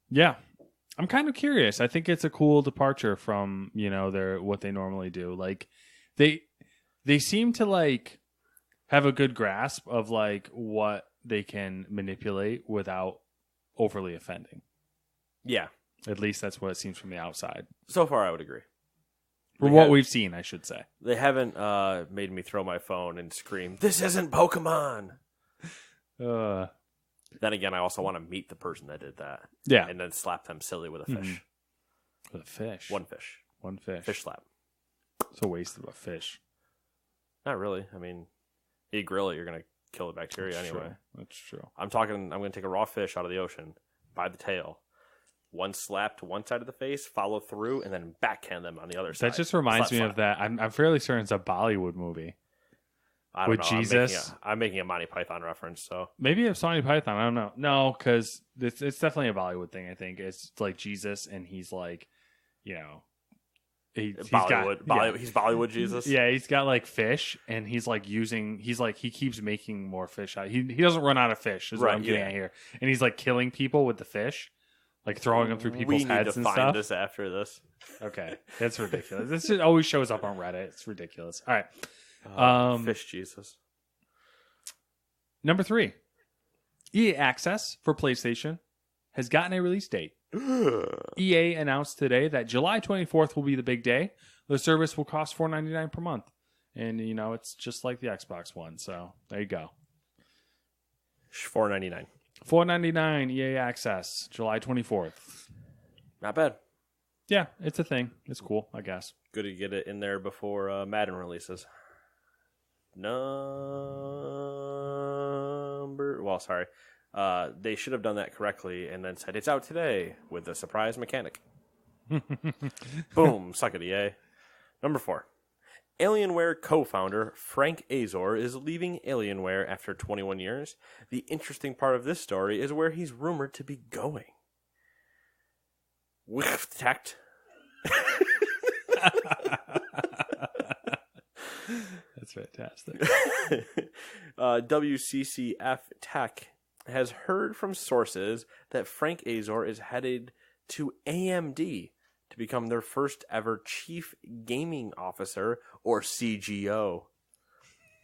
Speaker 2: Yeah. I'm kind of curious. I think it's a cool departure from, what they normally do. Like they seem to like have a good grasp of like what they can manipulate without overly offending.
Speaker 1: Yeah.
Speaker 2: At least that's what it seems from the outside.
Speaker 1: So far I would agree.
Speaker 2: From what we've seen, I should say.
Speaker 1: They haven't made me throw my phone and scream, "This isn't Pokemon!" Then again, I also want to meet the person that did that.
Speaker 2: Yeah.
Speaker 1: And then slap them silly with a fish.
Speaker 2: Mm-hmm. With a fish?
Speaker 1: One fish.
Speaker 2: One fish.
Speaker 1: Fish slap.
Speaker 2: It's a waste of a fish.
Speaker 1: Not really. I mean, you grill it, you're going to kill the bacteria
Speaker 2: That's
Speaker 1: anyway.
Speaker 2: True. That's true.
Speaker 1: I'm going to take a raw fish out of the ocean by the tail. One slap to one side of the face, follow through, and then backhand them on the other side.
Speaker 2: That just reminds me of that. I'm fairly certain it's a Bollywood movie.
Speaker 1: I don't
Speaker 2: with
Speaker 1: know.
Speaker 2: Jesus.
Speaker 1: I'm making a Monty Python reference, so
Speaker 2: maybe it's Monty Python. I don't know. No, because it's definitely a Bollywood thing. I think it's like Jesus, and he's like, he's Bollywood Jesus. Yeah, he's got like fish, and he's he keeps making more fish. He doesn't run out of fish. Is what I'm getting at here, and he's like killing people with the fish, like throwing them through people's heads and stuff. We need to find
Speaker 1: this after this.
Speaker 2: Okay, that's ridiculous. This always shows up on Reddit. It's ridiculous. All right.
Speaker 1: Fish Jesus.
Speaker 2: Number 3, EA Access for PlayStation has gotten a release date. EA announced today that July 24th will be the big day. The service will cost $4.99 per month, and it's just like the Xbox One. So there you go.
Speaker 1: $4.99.
Speaker 2: $4.99 EA Access, July 24th.
Speaker 1: Not bad.
Speaker 2: Yeah, it's a thing. It's cool, I guess.
Speaker 1: Good to get it in there before Madden releases. They should have done that correctly and then said it's out today with a surprise mechanic. Boom, suck it, EA. Number 4. Alienware co-founder Frank Azor is leaving Alienware after 21 years. The interesting part of this story is where he's rumored to be going. With tact.
Speaker 2: That's fantastic.
Speaker 1: WCCF Tech has heard from sources that Frank Azor is headed to AMD to become their first ever Chief Gaming Officer, or CGO.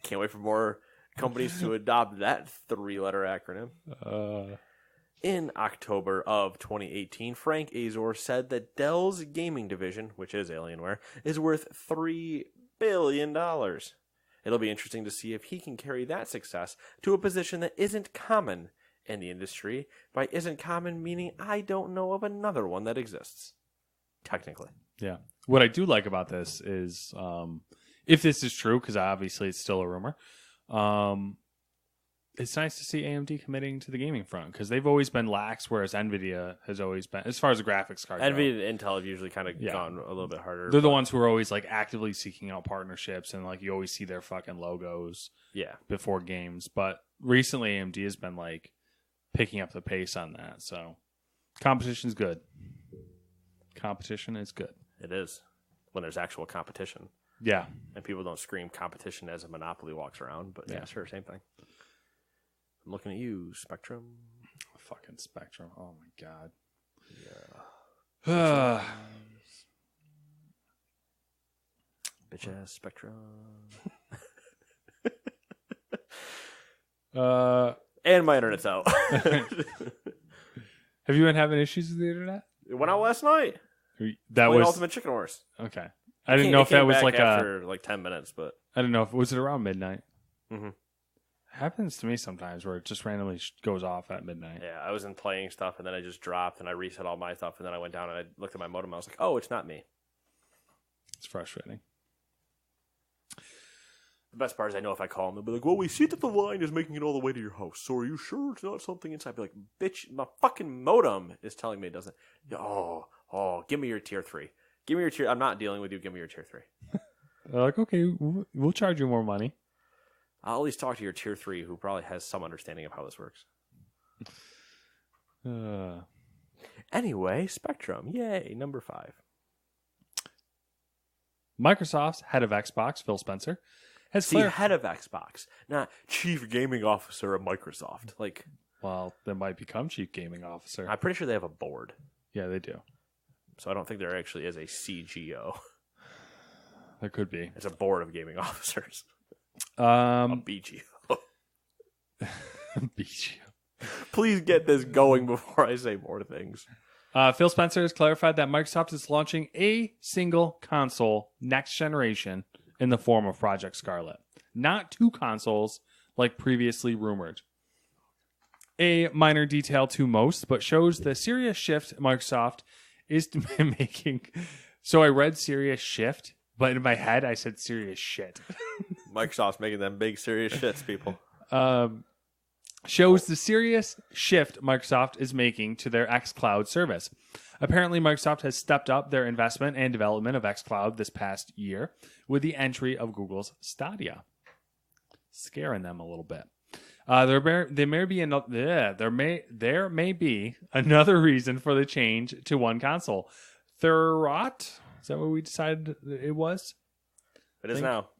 Speaker 1: Can't wait for more companies to adopt that 3-letter acronym. In October of 2018, Frank Azor said that Dell's gaming division, which is Alienware, is worth $3 billion. It'll be interesting to see if he can carry that success to a position that isn't common in the industry. By isn't common, meaning I don't know of another one that exists. Technically.
Speaker 2: Yeah. What I do like about this is, if this is true, because obviously it's still a rumor, it's nice to see AMD committing to the gaming front, because they've always been lax, whereas NVIDIA has always been, as far as the graphics card
Speaker 1: NVIDIA and Intel have usually kind of gone a little bit harder.
Speaker 2: They're the ones who are always like actively seeking out partnerships, and like you always see their fucking logos before games. But recently AMD has been like picking up the pace on that. So competition's good. Competition is good.
Speaker 1: It is. When there's actual competition.
Speaker 2: Yeah.
Speaker 1: And people don't scream competition as a monopoly walks around, but yeah, sure, same thing. I'm looking at you, Spectrum.
Speaker 2: Fucking Spectrum. Oh my god.
Speaker 1: Yeah. Bitch ass Spectrum. And my internet's out.
Speaker 2: Have you been having issues with the internet?
Speaker 1: It went out last night.
Speaker 2: That was
Speaker 1: Ultimate Chicken Horse.
Speaker 2: Okay. I didn't know if that was like
Speaker 1: after like 10 minutes, but
Speaker 2: I didn't know if was it around midnight.
Speaker 1: Mm-hmm.
Speaker 2: Happens to me sometimes where it just randomly goes off at midnight.
Speaker 1: Yeah, I was in playing stuff, and then I just dropped, and I reset all my stuff, and then I went down and I looked at my modem, and I was like, oh, it's not me.
Speaker 2: It's frustrating.
Speaker 1: The best part is I know if I call them, they'll be like, well, we see that the line is making it all the way to your house, so are you sure it's not something inside? I'd be like, bitch, my fucking modem is telling me it doesn't. Oh, give me your tier 3. Give me your tier. I'm not dealing with you. Give me your tier 3.
Speaker 2: They're like, okay, we'll charge you more money.
Speaker 1: I'll at least talk to your tier 3 who probably has some understanding of how this works. Anyway, Spectrum. Yay, number 5.
Speaker 2: Microsoft's head of Xbox, Phil Spencer, has
Speaker 1: head of Xbox, not chief gaming officer of Microsoft. Like,
Speaker 2: well, they might become chief gaming officer.
Speaker 1: I'm pretty sure they have a board.
Speaker 2: Yeah, they do.
Speaker 1: So I don't think there actually is a CGO.
Speaker 2: There could be.
Speaker 1: It's a board of gaming officers. A BGO.
Speaker 2: BGO.
Speaker 1: Please get this going before I say more things.
Speaker 2: Phil Spencer has clarified that Microsoft is launching a single console next generation in the form of Project Scarlet, not 2 consoles like previously rumored. A minor detail to most, but shows the serious shift Microsoft is making. So I read serious shift, but in my head I said serious shit.
Speaker 1: Microsoft's making them big serious shits, people.
Speaker 2: Shows the serious shift Microsoft is making to their xCloud service. Apparently, Microsoft has stepped up their investment and development of xCloud this past year with the entry of Google's Stadia, scaring them a little bit. There may be another reason for the change to one console. Thurrott, is that what we decided it was?
Speaker 1: It is now.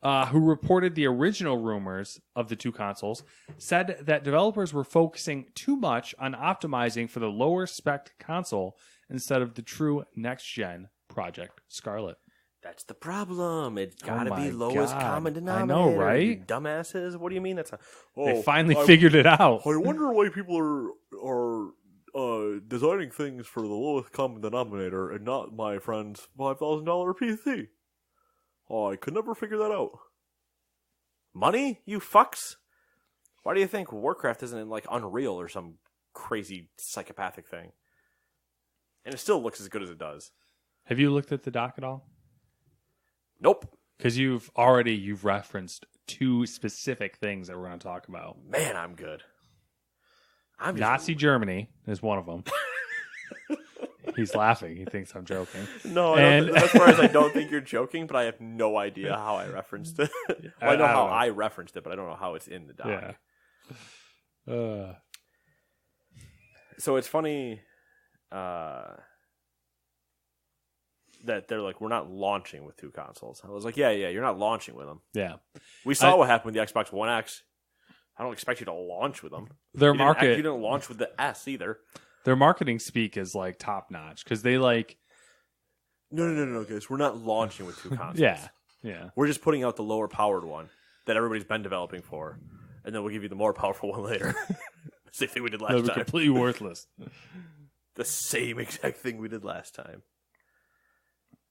Speaker 2: Who reported the original rumors of the 2 consoles, said that developers were focusing too much on optimizing for the lower spec console instead of the true next-gen Project Scarlet.
Speaker 1: That's the problem. It's got to be lowest common denominator.
Speaker 2: I know, right?
Speaker 1: You dumbasses. What do you mean?
Speaker 2: They finally figured it out.
Speaker 1: I wonder why people are designing things for the lowest common denominator and not my friend's $5,000 PC. Oh, I could never figure that out. Money? You fucks? Why do you think Warcraft isn't in, like, Unreal or some crazy psychopathic thing? And it still looks as good as it does.
Speaker 2: Have you looked at the doc at all?
Speaker 1: Nope.
Speaker 2: Because you've referenced 2 specific things that we're going to talk about.
Speaker 1: Man, I'm good.
Speaker 2: Nazi Germany is one of them. He's laughing. He thinks I'm joking.
Speaker 1: No, as far as I don't think you're joking, but I have no idea how I referenced it. I know how I referenced it, but I don't know how it's in the doc.
Speaker 2: Yeah.
Speaker 1: So it's funny that they're like, we're not launching with 2 consoles. I was like, yeah, you're not launching with them.
Speaker 2: Yeah.
Speaker 1: We saw what happened with the Xbox One X. I don't expect you to launch with them.
Speaker 2: You
Speaker 1: didn't launch with the S either.
Speaker 2: Their marketing speak is like top notch because they like.
Speaker 1: No, guys. We're not launching with 2 consoles.
Speaker 2: Yeah.
Speaker 1: We're just putting out the lower powered one that everybody's been developing for, and then we'll give you the more powerful one later. Same thing we did last time.
Speaker 2: Completely worthless.
Speaker 1: The same exact thing we did last time.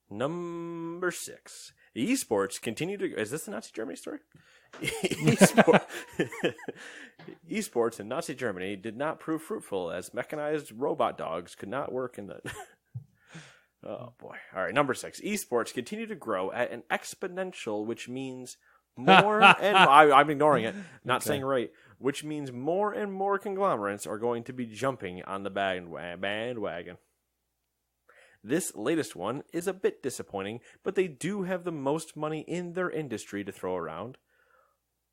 Speaker 1: Number 6. Esports continue to... Is this the Nazi Germany story? Esports in Nazi Germany did not prove fruitful as mechanized robot dogs could not work in the... Oh, boy. All right, number 6. Esports continue to grow at an exponential, which means more and... I'm ignoring it. Not saying right. Which means more and more conglomerates are going to be jumping on the bandwagon. This latest one is a bit disappointing, but they do have the most money in their industry to throw around.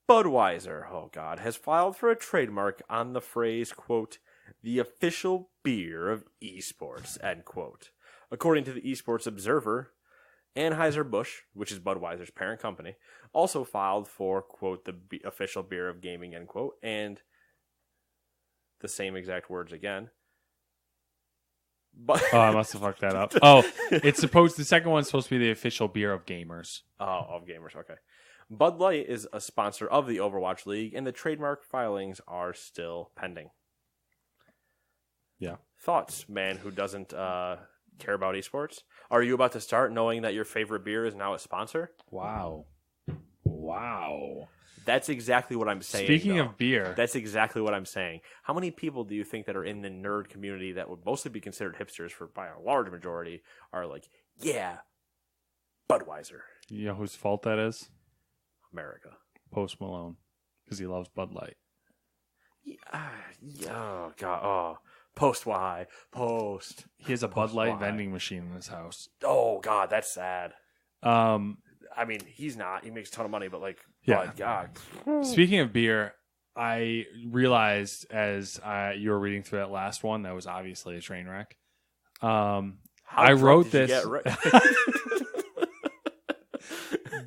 Speaker 1: Budweiser, oh God, has filed for a trademark on the phrase, quote, the official beer of esports, end quote. According to the Esports Observer, Anheuser-Busch, which is Budweiser's parent company, also filed for, quote, the official beer of gaming, end quote, and the same exact words again. But
Speaker 2: I must have fucked that up. Oh, the second one's supposed to be the official beer of gamers.
Speaker 1: Oh, of gamers, okay. Bud Light is a sponsor of the Overwatch League, and the trademark filings are still pending.
Speaker 2: Yeah.
Speaker 1: Thoughts, man who doesn't care about esports? Are you about to start knowing that your favorite beer is now a sponsor?
Speaker 2: Wow. Wow.
Speaker 1: That's exactly what I'm saying.
Speaker 2: Speaking of beer.
Speaker 1: That's exactly what I'm saying. How many people do you think that are in the nerd community that would mostly be considered hipsters by a large majority are like, yeah, Budweiser.
Speaker 2: You know whose fault that is?
Speaker 1: America.
Speaker 2: Post Malone. Because he loves Bud Light.
Speaker 1: Oh, God. Oh, Post why? Post.
Speaker 2: He has a Bud Light vending machine in his house.
Speaker 1: Oh, God, that's sad. I mean, he's not. He makes a ton of money, but like,
Speaker 2: yeah.
Speaker 1: Bud, God.
Speaker 2: Speaking of beer, I realized as you were reading through that last one, that was obviously a train wreck. I wrote this.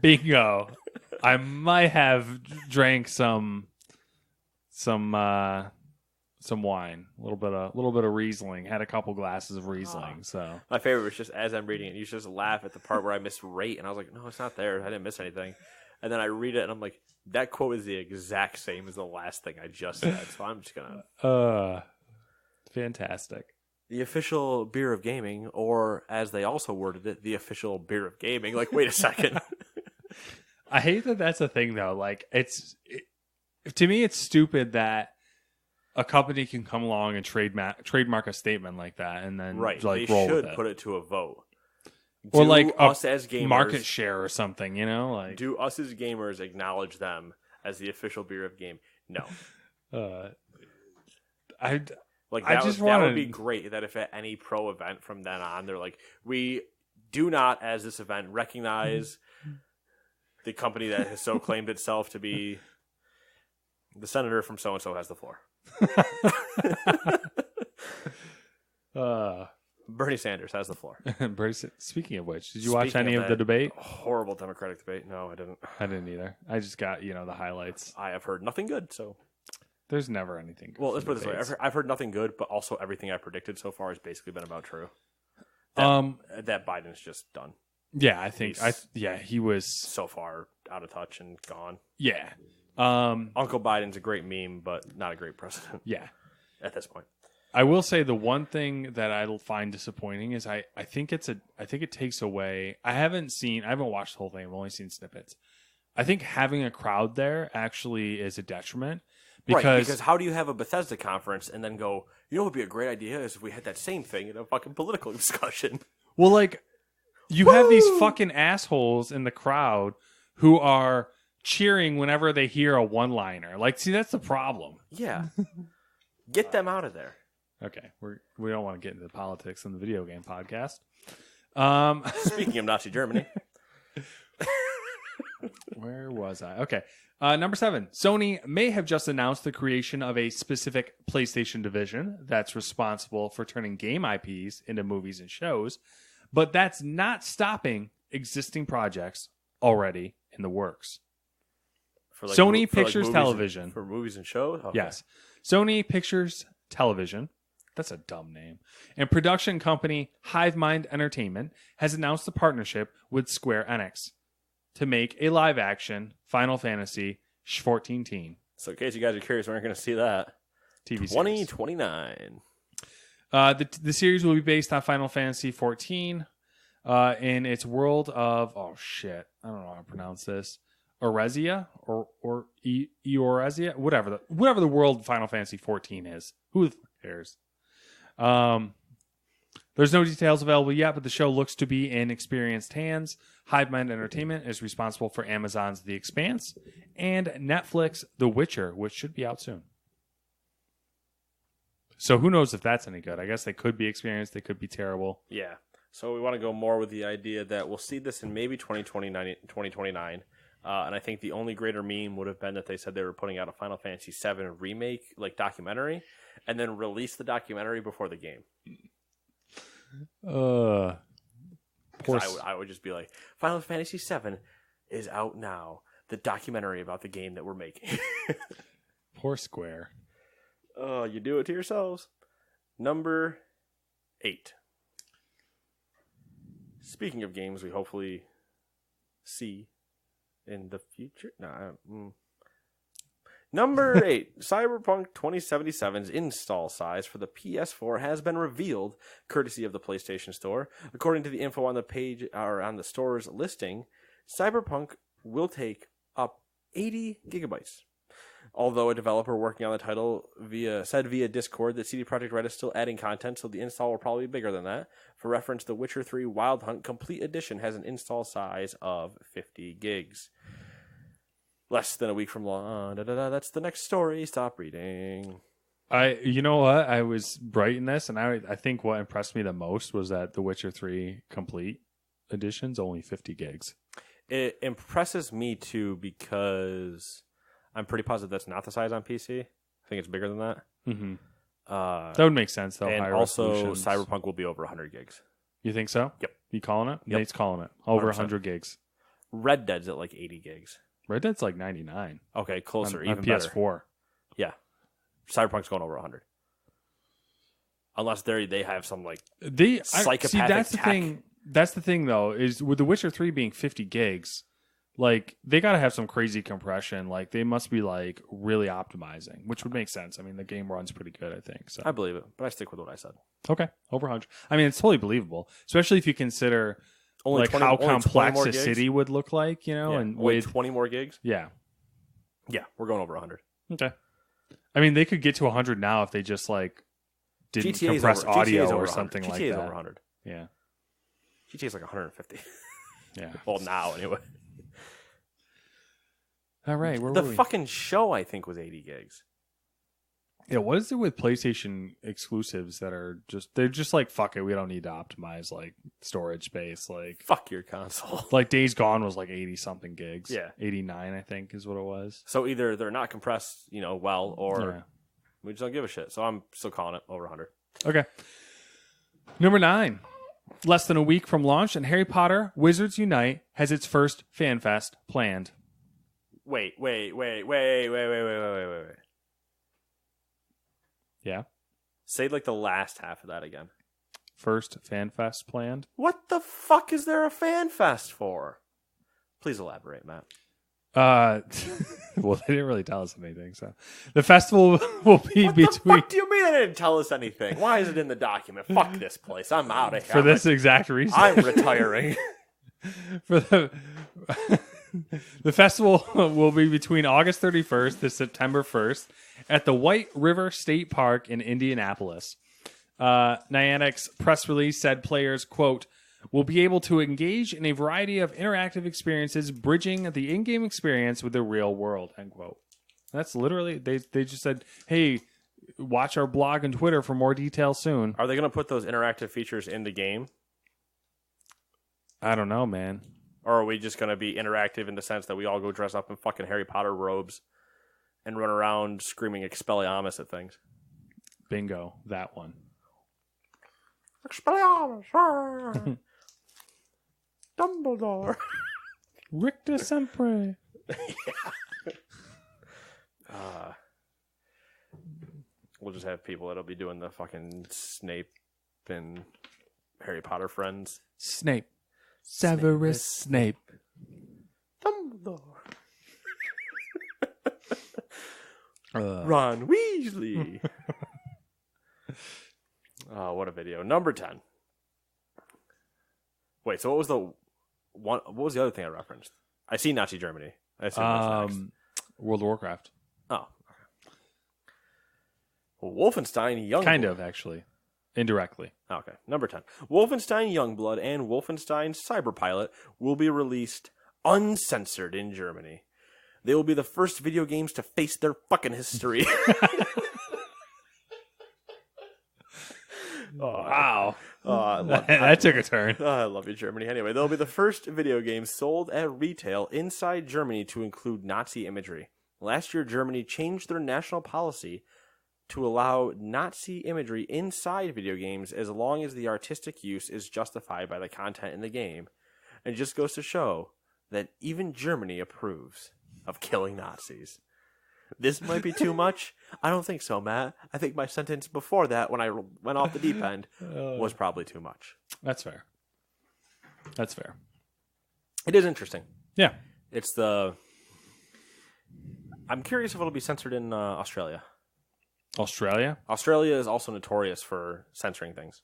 Speaker 2: Bingo. I might have drank some wine, a little bit of Riesling. Had a couple glasses of Riesling. So
Speaker 1: my favorite was just as I'm reading it, you just laugh at the part where I missed rate, and I was like, no, it's not there. I didn't miss anything. And then I read it, and I'm like, that quote is the exact same as the last thing I just said. So I'm just gonna.
Speaker 2: Fantastic.
Speaker 1: The official beer of gaming, or as they also worded it, the official beer of gaming. Like, wait a second.
Speaker 2: I hate that that's a thing, though. Like, to me, it's stupid that a company can come along and trademark a statement like that, and then
Speaker 1: right.
Speaker 2: like
Speaker 1: they
Speaker 2: roll
Speaker 1: should
Speaker 2: with it.
Speaker 1: put it to a vote.
Speaker 2: Or like
Speaker 1: us as gamers,
Speaker 2: market share or something, you know? Like,
Speaker 1: do us as gamers acknowledge them as the official beer of game? No. That would be great. That if at any pro event from then on, they're like, we do not, as this event, recognize the company that has so claimed itself to be the senator from so and so has the floor. Bernie Sanders has the floor.
Speaker 2: Speaking of which, did you watch any of the debate?
Speaker 1: Horrible Democratic debate. No, I didn't.
Speaker 2: I didn't either. I just got the highlights.
Speaker 1: I have heard nothing good. So
Speaker 2: there's never anything good.
Speaker 1: Well, let's put it this way: I've heard nothing good, but also everything I predicted so far has basically been about true. That Biden's just done.
Speaker 2: Yeah, I think. He was
Speaker 1: so far out of touch and gone.
Speaker 2: Yeah.
Speaker 1: Uncle Biden's a great meme, but not a great president.
Speaker 2: Yeah.
Speaker 1: At this point.
Speaker 2: I will say the one thing that I find disappointing is I think it takes away. I haven't watched the whole thing. I've only seen snippets. I think having a crowd there actually is a detriment because
Speaker 1: how do you have a Bethesda conference and then go, what would be a great idea is if we had that same thing in a fucking political discussion.
Speaker 2: Well, like you have these fucking assholes in the crowd who are cheering whenever they hear a one-liner. Like, see, that's the problem.
Speaker 1: Yeah. Get them out of there.
Speaker 2: Okay, we don't want to get into politics in the video game podcast.
Speaker 1: Speaking of Nazi Germany.
Speaker 2: Where was I? Okay. Number 7. Sony may have just announced the creation of a specific PlayStation division that's responsible for turning game IPs into movies and shows, but that's not stopping existing projects already in the works. Sony Pictures Television.
Speaker 1: For movies and shows? Okay.
Speaker 2: Yes. Sony Pictures Television. That's a dumb name. And production company Hivemind Entertainment has announced a partnership with Square Enix to make a live-action Final Fantasy 14 teen.
Speaker 1: So in case you guys are curious, we're going to see that.
Speaker 2: TV series.
Speaker 1: 2029.
Speaker 2: The series will be based on Final Fantasy 14 in its world of... Oh, shit. I don't know how to pronounce this. Orezia? Or Eorezia? Whatever the world Final Fantasy 14 is. Who cares? There's no details available yet, but the show looks to be in experienced hands. Hivemind Entertainment is responsible for Amazon's The Expanse and Netflix The Witcher, which should be out soon. So who knows if that's any good? I guess they could be experienced. They could be terrible.
Speaker 1: Yeah. So we want to go more with the idea that we'll see this in maybe 2029. And I think the only greater meme would have been that they said they were putting out a Final Fantasy VII remake, like documentary, and then release the documentary before the game. I would just be like, Final Fantasy VII is out now. The documentary about the game that we're making.
Speaker 2: Poor Square.
Speaker 1: Oh, you do it to yourselves. Number 8. Speaking of games we hopefully see in the future. Number 8. Cyberpunk 2077's install size for the PS4 has been revealed, courtesy of the PlayStation Store. According to the info on the page or on the store's listing, Cyberpunk will take up 80 gigabytes. Although a developer working on the title said via Discord that CD Projekt Red is still adding content, so the install will probably be bigger than that. For reference, The Witcher 3 Wild Hunt Complete Edition has an install size of 50 gigs. Less than a week from launch. That's the next story. Stop reading.
Speaker 2: You know what? I was bright in this, and I think what impressed me the most was that The Witcher 3 Complete Edition's only 50 gigs.
Speaker 1: It impresses me too because I'm pretty positive that's not the size on PC. I think it's bigger than that.
Speaker 2: Mm-hmm. That would make sense, though.
Speaker 1: And also, Cyberpunk will be over 100 gigs.
Speaker 2: You think so?
Speaker 1: Yep.
Speaker 2: You calling it?
Speaker 1: Yep.
Speaker 2: Nate's calling it. Over
Speaker 1: 100%.
Speaker 2: 100 gigs.
Speaker 1: Red Dead's at like 80 gigs.
Speaker 2: Red Dead's like 99.
Speaker 1: Okay, closer.
Speaker 2: On
Speaker 1: even
Speaker 2: PS4.
Speaker 1: Better. Yeah. Cyberpunk's going over 100. Unless they have some like psychopathic
Speaker 2: see, that's
Speaker 1: tech.
Speaker 2: the thing. That's the thing, though, is with The Witcher 3 being 50 gigs, like, they got to have some crazy compression. Like, they must be, like, really optimizing, which would make sense. I mean, the game runs pretty good, I think. So
Speaker 1: I believe it, but I stick with what I said.
Speaker 2: Okay, over 100. I mean, it's totally believable, especially if you consider
Speaker 1: only
Speaker 2: like
Speaker 1: 20,
Speaker 2: how
Speaker 1: only 20
Speaker 2: complex
Speaker 1: more
Speaker 2: a
Speaker 1: gigs?
Speaker 2: city would look like, you know,
Speaker 1: Yeah,
Speaker 2: and
Speaker 1: only
Speaker 2: with
Speaker 1: 20 more gigs?
Speaker 2: Yeah.
Speaker 1: Yeah, we're going over 100.
Speaker 2: Okay. I mean, they could get to 100 now if they just, like, didn't
Speaker 1: GTA's
Speaker 2: compress
Speaker 1: over,
Speaker 2: audio
Speaker 1: GTA's
Speaker 2: or
Speaker 1: over
Speaker 2: something
Speaker 1: 100.
Speaker 2: like
Speaker 1: GTA's
Speaker 2: that.
Speaker 1: over 100.
Speaker 2: Yeah.
Speaker 1: GTA's like 150.
Speaker 2: Yeah.
Speaker 1: Well, now, anyway.
Speaker 2: All right. Where
Speaker 1: The
Speaker 2: were we?
Speaker 1: fucking show, I think, was 80 gigs.
Speaker 2: Yeah, what is it with PlayStation exclusives that are they're just like, fuck it, we don't need to optimize like storage space. Like,
Speaker 1: Fuck your console.
Speaker 2: like Days Gone was like 80 something gigs.
Speaker 1: Yeah.
Speaker 2: 89, I think, is what it was.
Speaker 1: So either they're not compressed, well, or
Speaker 2: Yeah.
Speaker 1: we just don't give a shit. So I'm still calling it over 100.
Speaker 2: Okay. Number 9. Less than a week from launch, and Harry Potter Wizards Unite has its first fan fest planned.
Speaker 1: Wait.
Speaker 2: Yeah.
Speaker 1: Say like the last half of that again.
Speaker 2: First fan fest planned.
Speaker 1: What the fuck is there a fan fest for? Please elaborate, Matt.
Speaker 2: Well, they didn't really tell us anything. So the festival will be
Speaker 1: What the
Speaker 2: between.
Speaker 1: fuck do you mean they didn't tell us anything? Why is it in the document? Fuck this place. I'm out of here.
Speaker 2: For this exact reason.
Speaker 1: I'm retiring.
Speaker 2: For the festival will be between August 31st to September 1st at the White River State Park in Indianapolis. Niantic's press release said players, quote, will be able to engage in a variety of interactive experiences, bridging the in-game experience with the real world, end quote. That's literally, they just said, hey, watch our blog and Twitter for more details soon.
Speaker 1: Are they going to put those interactive features in the game?
Speaker 2: I don't know, man.
Speaker 1: Or are we just going to be interactive in the sense that we all go dress up in fucking Harry Potter robes and run around screaming Expelliarmus at things?
Speaker 2: Bingo, that one.
Speaker 1: Expelliarmus! Dumbledore!
Speaker 2: Rictus Sempre.
Speaker 1: We'll just have people that'll be doing the fucking Snape and Harry Potter friends.
Speaker 2: Snape. Severus Snape.
Speaker 1: Dumbledore.
Speaker 2: Uh.
Speaker 1: Ron Weasley. Oh, what a video. Number 10. Wait, so what was the one? What was the other thing I referenced? I see Nazi Germany. I assume that's next.
Speaker 2: World of Warcraft.
Speaker 1: Oh, okay. Wolfenstein Youngblood.
Speaker 2: Kind of, actually. Indirectly.
Speaker 1: Okay, number 10. Wolfenstein Youngblood and Wolfenstein Cyberpilot will be released uncensored in Germany. They will be the first video games to face their fucking history.
Speaker 2: Wow.
Speaker 1: I love
Speaker 2: that took a turn.
Speaker 1: I love you, Germany. Anyway, they'll be the first video games sold at retail inside Germany to include Nazi imagery. Last year, Germany changed their national policy to allow Nazi imagery inside video games as long as the artistic use is justified by the content in the game. And it just goes to show that even Germany approves of killing Nazis. This might be too much. I don't think so, Matt. I think my sentence before that, when I went off the deep end, was probably too much.
Speaker 2: That's fair. That's fair.
Speaker 1: It is interesting.
Speaker 2: Yeah.
Speaker 1: It's I'm curious if it'll be censored in Australia.
Speaker 2: Australia?
Speaker 1: Australia is also notorious for censoring things.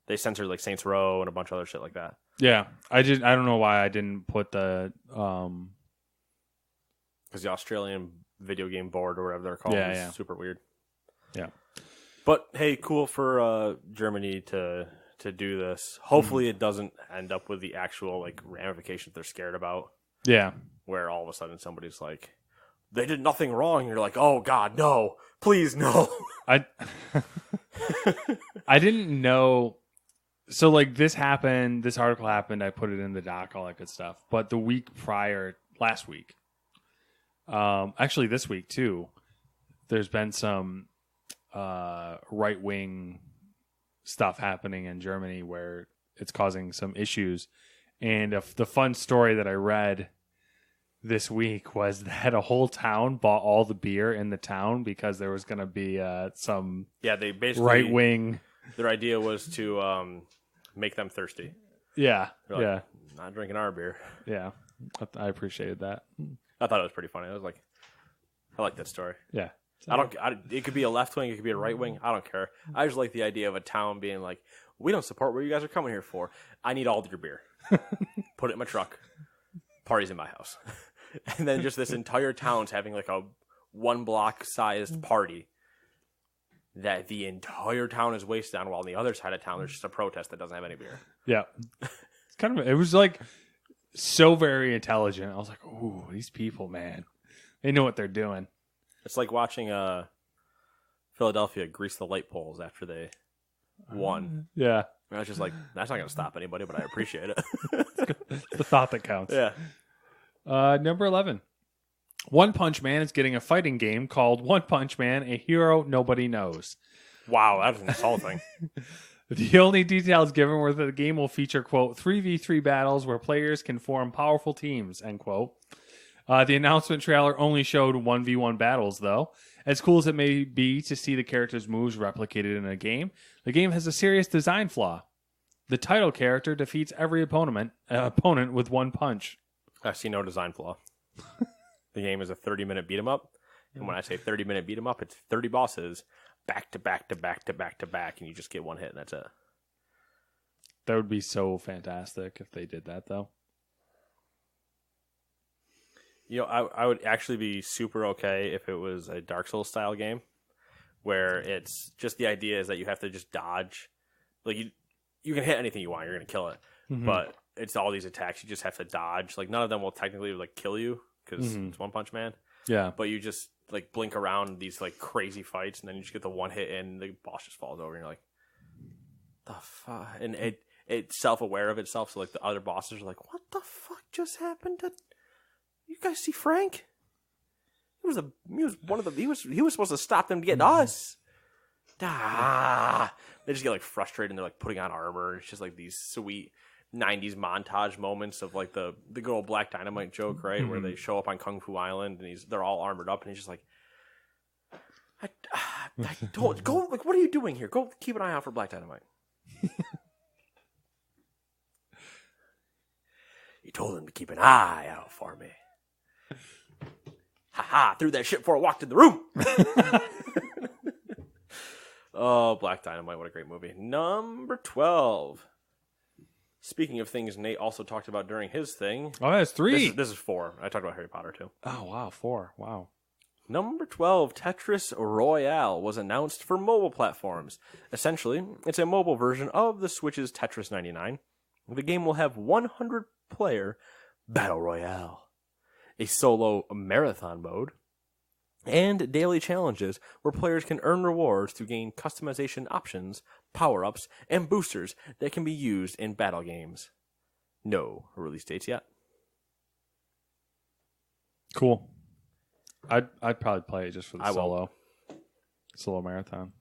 Speaker 1: They censored like Saints Row and a bunch of other shit like that.
Speaker 2: Yeah. I don't know why I didn't put the
Speaker 1: because the Australian video game board or whatever they're called is super weird.
Speaker 2: Yeah.
Speaker 1: But hey, cool for Germany to do this. Hopefully it doesn't end up with the actual like ramifications they're scared about.
Speaker 2: Yeah.
Speaker 1: Where all of a sudden somebody's like, they did nothing wrong. And you're like, oh God, no, please no.
Speaker 2: I didn't know. So like this article happened. I put it in the doc, all that good stuff. But the week prior, last week, actually this week too, there's been some right-wing stuff happening in Germany where it's causing some issues. And the fun story that I read this week was that a whole town bought all the beer in the town because there was going to be some
Speaker 1: they basically
Speaker 2: right-wing.
Speaker 1: Their idea was to make them thirsty.
Speaker 2: Yeah,
Speaker 1: like, not drinking our beer.
Speaker 2: Yeah, I appreciated that.
Speaker 1: I thought it was pretty funny. I like that story.
Speaker 2: Yeah.
Speaker 1: It could be a left wing, it could be a right wing. I don't care. I just like the idea of a town being like, we don't support what you guys are coming here for. I need all of your beer. Put it in my truck. Party's in my house. And then just this entire town's having like a 1 block sized party that the entire town is wasted on, while on the other side of town there's just a protest that doesn't have any beer.
Speaker 2: Yeah. It was like so very intelligent. I was like, ooh, these people, man. They know what they're doing.
Speaker 1: It's like watching Philadelphia grease the light poles after they won.
Speaker 2: Yeah.
Speaker 1: I was just like, that's not going to stop anybody, but I appreciate it.
Speaker 2: The thought that counts.
Speaker 1: Yeah.
Speaker 2: Number 11. One Punch Man is getting a fighting game called One Punch Man, A Hero Nobody Knows.
Speaker 1: Wow, that is insulting.
Speaker 2: The only details given were that the game will feature, quote, 3v3 battles where players can form powerful teams, end quote. The announcement trailer only showed 1v1 battles, though. As cool as it may be to see the character's moves replicated in a game, the game has a serious design flaw. The title character defeats every opponent with one punch.
Speaker 1: I see no design flaw. The game is a 30-minute beat-em-up. And when I say 30-minute beat-em-up, it's 30 bosses back to back to back to back to back, and you just get one hit, and that's it.
Speaker 2: That would be so fantastic if they did that, though.
Speaker 1: You know, I would actually be super okay if it was a Dark Souls style game where it's just the idea is that you have to just dodge. Like you can hit anything you want, you're going to kill it. Mm-hmm. But it's all these attacks you just have to dodge. Like none of them will technically like kill you because it's One Punch Man.
Speaker 2: Yeah.
Speaker 1: But you just like blink around these like crazy fights and then you just get the one hit in, the boss just falls over and you're like, the fuck? And it's self-aware of itself, so like the other bosses are like, what the fuck just happened to... You guys see Frank? He was supposed to stop them to get us. They just get like frustrated and they're like putting on armor. It's just like these sweet 90s montage moments of like the good old Black Dynamite joke, right? Mm-hmm. Where they show up on Kung Fu Island and they're all armored up and he's just like, I told go, like, what are you doing here? Go keep an eye out for Black Dynamite. You told him to keep an eye out for me. Threw that shit before I walked in the room. Oh, Black Dynamite, what a great movie. Number 12. Speaking of things Nate also talked about during his thing.
Speaker 2: Oh, that's 3.
Speaker 1: This is 4. I talked about Harry Potter, too.
Speaker 2: Oh, wow, 4. Wow.
Speaker 1: Number 12, Tetris Royale was announced for mobile platforms. Essentially, it's a mobile version of the Switch's Tetris 99. The game will have 100-player Battle Royale, a solo marathon mode, and daily challenges where players can earn rewards to gain customization options, power-ups, and boosters that can be used in battle games. No release dates yet.
Speaker 2: Cool. I'd probably play it just for the solo marathon.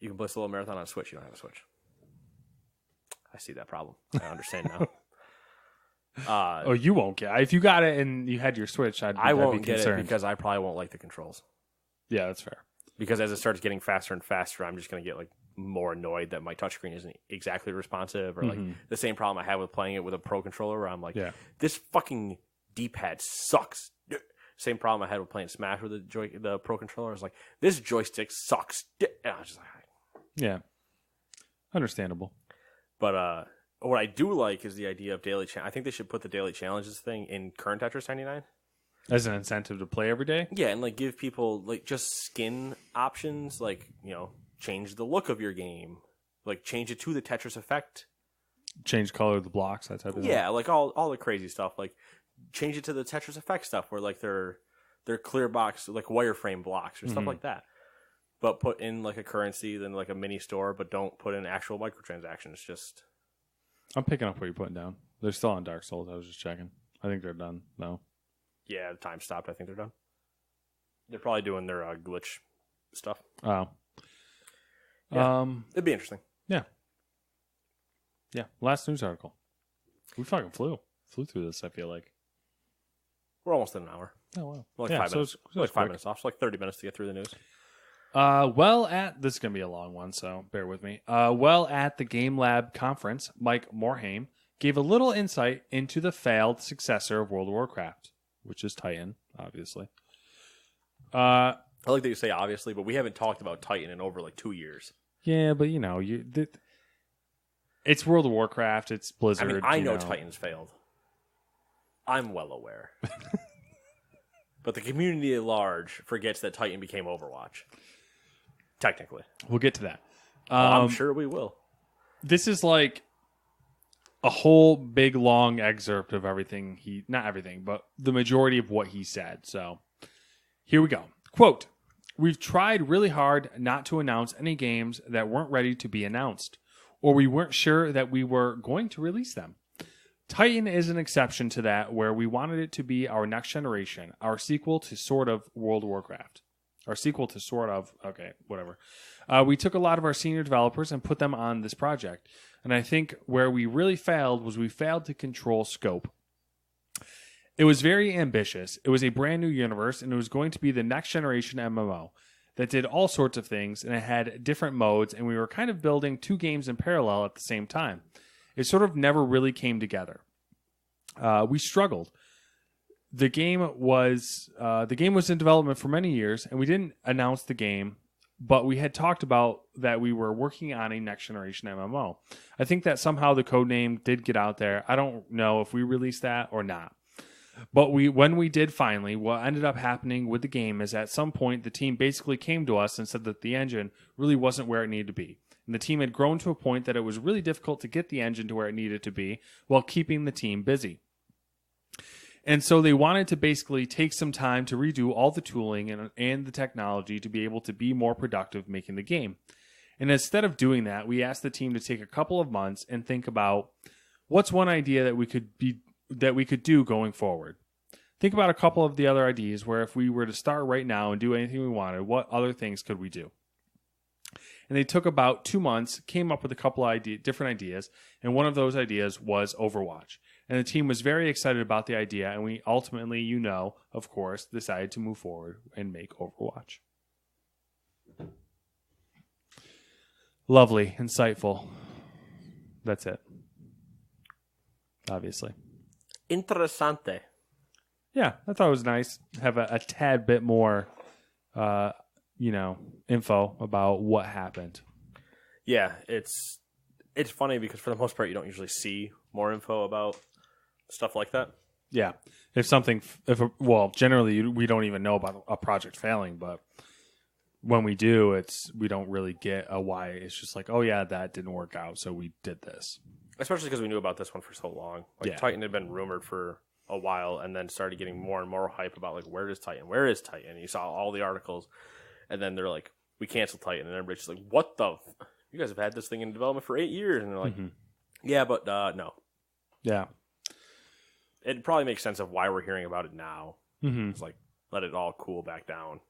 Speaker 1: You can play solo marathon on Switch. You don't have a Switch. I see that problem. I understand now.
Speaker 2: You won't get it. If you got it and you had your Switch,
Speaker 1: I won't
Speaker 2: be
Speaker 1: get
Speaker 2: concerned.
Speaker 1: it because I probably won't like the controls.
Speaker 2: Yeah, that's fair.
Speaker 1: Because as it starts getting faster and faster, I'm just going to get like more annoyed that my touchscreen isn't exactly responsive, or like the same problem I have with playing it with a Pro controller, where I'm like, this fucking D-pad sucks. Same problem I had with playing Smash with the Pro controller. I was like, this joystick sucks. And I was just like,
Speaker 2: yeah, understandable.
Speaker 1: But what I do like is the idea of daily challenge. I think they should put the daily challenges thing in current Tetris 99.
Speaker 2: As an incentive to play every day?
Speaker 1: Yeah, and like give people like just skin options, like, you know, change the look of your game, like change it to the Tetris effect.
Speaker 2: Change color of the blocks, that type of thing.
Speaker 1: Yeah, like all the crazy stuff, like change it to the Tetris effect stuff, where like they're clear box, like wireframe blocks or stuff like that. But put in like a currency, then like a mini store, but don't put in actual microtransactions. Just
Speaker 2: I'm picking up what you're putting down. They're still on Dark Souls. I was just checking. I think they're done. No.
Speaker 1: yeah, the time stopped. I think they're done. They're probably doing their glitch stuff.
Speaker 2: Oh.
Speaker 1: Yeah. It'd be interesting.
Speaker 2: Yeah. Yeah. Last news article. We fucking flew through this, I feel like.
Speaker 1: We're almost at an hour.
Speaker 2: Oh, wow.
Speaker 1: Like
Speaker 2: yeah,
Speaker 1: 5 minutes.
Speaker 2: So
Speaker 1: Like 5 minutes off. So like 30 minutes to get through the news.
Speaker 2: This is going to be a long one, so bear with me. At the Game Lab conference, Mike Morhaime gave a little insight into the failed successor of World of Warcraft, which is Titan, obviously.
Speaker 1: I like that you say obviously, but we haven't talked about Titan in over like 2 years.
Speaker 2: Yeah, but you know, it's World of Warcraft, it's Blizzard.
Speaker 1: I mean, I know Titan's failed. I'm well aware. But the community at large forgets that Titan became Overwatch. Technically.
Speaker 2: We'll get to that.
Speaker 1: I'm sure we will.
Speaker 2: This is like a whole big long excerpt of everything not everything, but the majority of what he said. So here we go. Quote, "We've tried really hard not to announce any games that weren't ready to be announced, or we weren't sure that we were going to release them. Titan is an exception to that, where we wanted it to be our next generation, our sequel to sort of World of Warcraft. Our sequel to sort of, okay, whatever. We took a lot of our senior developers and put them on this project. And I think where we really failed was we failed to control scope. It was very ambitious. It was a brand new universe, and it was going to be the next generation MMO that did all sorts of things, and it had different modes, and we were kind of building 2 games in parallel at the same time. It sort of never really came together. We struggled. The game was in development for many years, and we didn't announce the game, but we had talked about that we were working on a next generation MMO. I think that somehow the code name did get out there. I don't know if we released that or not. But when we did finally, what ended up happening with the game is at some point the team basically came to us and said that the engine really wasn't where it needed to be. And the team had grown to a point that it was really difficult to get the engine to where it needed to be while keeping the team busy. And so they wanted to basically take some time to redo all the tooling and the technology to be able to be more productive making the game. And instead of doing that, we asked the team to take a couple of months and think about what's one idea that we could do going forward. Think about a couple of the other ideas where if we were to start right now and do anything we wanted, what other things could we do? And they took about 2 months, came up with a couple of different ideas, and one of those ideas was Overwatch. And the team was very excited about the idea, and we ultimately, of course, decided to move forward and make Overwatch. Lovely, insightful. That's it. Obviously.
Speaker 1: Interessante.
Speaker 2: Yeah, I thought it was nice to have a tad bit more, info about what happened.
Speaker 1: Yeah, it's funny because for the most part you don't usually see more info about stuff like that.
Speaker 2: Yeah, generally we don't even know about a project failing, but when we do, we don't really get a why. It's just like, oh yeah, that didn't work out, so we did this. Especially
Speaker 1: because we knew about this one for so long. Like, yeah. Titan had been rumored for a while, and then started getting more and more hype about like, where is Titan? Where is Titan? And you saw all the articles, and then they're like, we canceled Titan, and everybody's just like, what the? You guys have had this thing in development for 8 years, and they're like, yeah, but no.
Speaker 2: Yeah.
Speaker 1: It probably makes sense of why we're hearing about it now.
Speaker 2: Mm-hmm.
Speaker 1: It's like, let it all cool back down.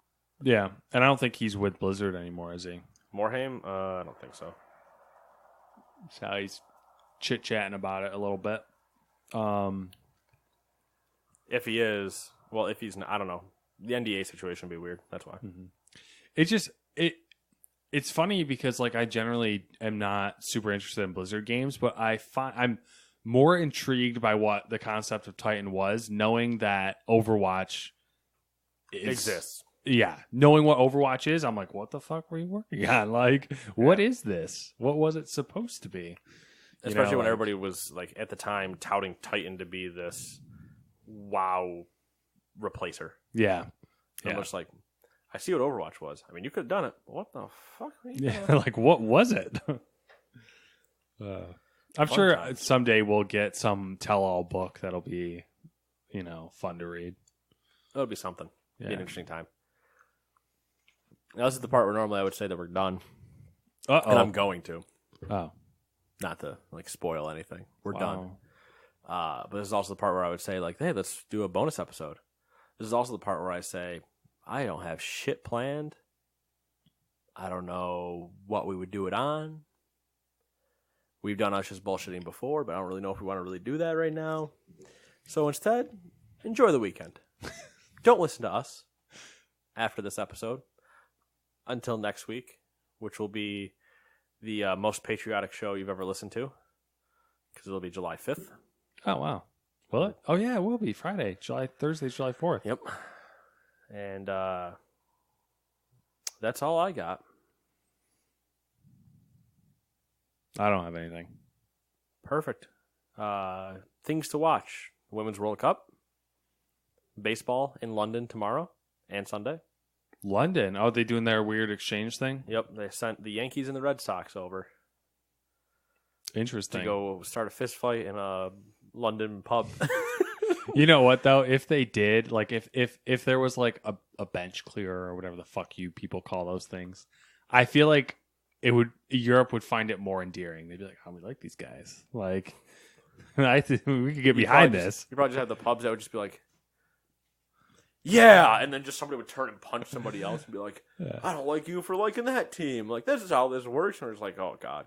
Speaker 2: Yeah, and I don't think he's with Blizzard anymore, is he?
Speaker 1: Morhaime? I don't think so.
Speaker 2: So he's chit-chatting about it a little bit.
Speaker 1: If he is, well, if he's not, I don't know. The NDA situation would be weird. That's why.
Speaker 2: Mm-hmm. It's funny because like I generally am not super interested in Blizzard games, but I'm more intrigued by what the concept of Titan was, knowing that Overwatch
Speaker 1: exists.
Speaker 2: Yeah, knowing what Overwatch is, I'm like, what the fuck were you working on? Like, what is this? What was it supposed to be?
Speaker 1: Especially when everybody was like at the time touting Titan to be this wow replace her.
Speaker 2: Yeah.
Speaker 1: I'm just like, I see what Overwatch was. I mean, you could have done it. But what the fuck?
Speaker 2: Like, what was it? I'm sure
Speaker 1: time.
Speaker 2: someday we'll get some tell-all book that'll be, fun to read.
Speaker 1: That'll be something.
Speaker 2: Yeah.
Speaker 1: Be an interesting time. Now, this is the part where normally I would say that we're done.
Speaker 2: Uh-oh.
Speaker 1: And I'm going to.
Speaker 2: Oh.
Speaker 1: Not to, spoil anything. We're
Speaker 2: Wow.
Speaker 1: done. But this is also the part where I would say, hey, let's do a bonus episode. This is also the part where I say, I don't have shit planned. I don't know what we would do it on. We've done us just bullshitting before, but I don't really know if we want to really do that right now. So instead, enjoy the weekend. Don't listen to us after this episode until next week, which will be the most patriotic show you've ever listened to, because it'll be July 5th.
Speaker 2: Oh, wow. Will it? Oh, yeah, it will be. Thursday, July 4th.
Speaker 1: Yep. And that's all I got.
Speaker 2: I don't have anything.
Speaker 1: Perfect. Things to watch. Women's World Cup. Baseball in London tomorrow and Sunday.
Speaker 2: London? Oh, they doing their weird exchange thing?
Speaker 1: Yep. They sent the Yankees and the Red Sox over
Speaker 2: Interesting.
Speaker 1: to go start a fist fight in a London pub.
Speaker 2: You know what, though? If they did, if there was a bench clearer or whatever the fuck you people call those things, I feel like Europe would find it more endearing. They'd be like, "Oh, we like these guys." Like, we could get behind this.
Speaker 1: You probably just have the pubs that would just be like, "Yeah," and then just somebody would turn and punch somebody else and be like, "I don't like you for liking that team." Like, this is how this works. And we're just like, "Oh God."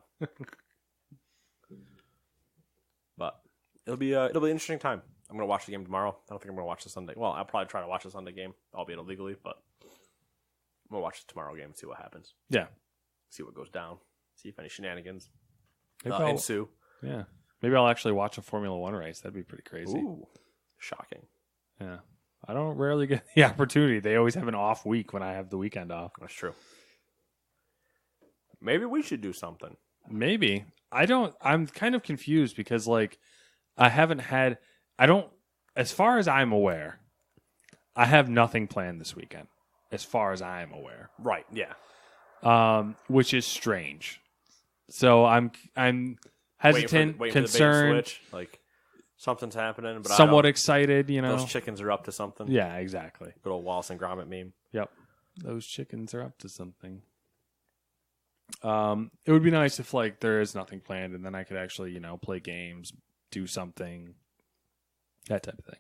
Speaker 1: But it'll be an interesting time. I'm gonna watch the game tomorrow. I don't think I'm gonna watch the Sunday. Well, I'll probably try to watch the Sunday game, albeit illegally. But I'm gonna watch the tomorrow game and see what happens.
Speaker 2: Yeah.
Speaker 1: See what goes down. See if any shenanigans
Speaker 2: Maybe
Speaker 1: ensue.
Speaker 2: Yeah. Maybe I'll actually watch a Formula One race. That'd be pretty crazy.
Speaker 1: Ooh, shocking.
Speaker 2: Yeah. I don't rarely get the opportunity. They always have an off week when I have the weekend off.
Speaker 1: That's true. Maybe we should do something.
Speaker 2: Maybe. I'm kind of confused because, as far as I'm aware, I have nothing planned this weekend, as far as I'm aware.
Speaker 1: Right, yeah.
Speaker 2: Which is strange. So I'm hesitant,
Speaker 1: waiting
Speaker 2: concerned,
Speaker 1: for the bait switch. Like, something's happening, but
Speaker 2: somewhat excited,
Speaker 1: Those chickens are up to something.
Speaker 2: Yeah, exactly.
Speaker 1: Good old Wallace and Gromit meme.
Speaker 2: Yep. Those chickens are up to something. It would be nice if there is nothing planned and then I could actually, play games, do something, that type of thing.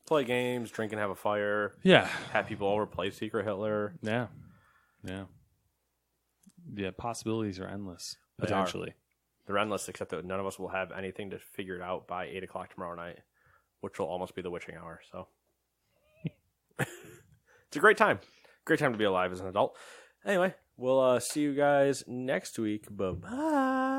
Speaker 1: Play games, drink and have a fire.
Speaker 2: Yeah.
Speaker 1: Have people over, play Secret Hitler.
Speaker 2: Yeah. Yeah. Yeah, possibilities are endless,
Speaker 1: They
Speaker 2: potentially.
Speaker 1: They're endless, except that none of us will have anything to figure it out by 8 o'clock tomorrow night, which will almost be the witching hour. So it's a great time. Great time to be alive as an adult. Anyway, we'll see you guys next week. Bye-bye.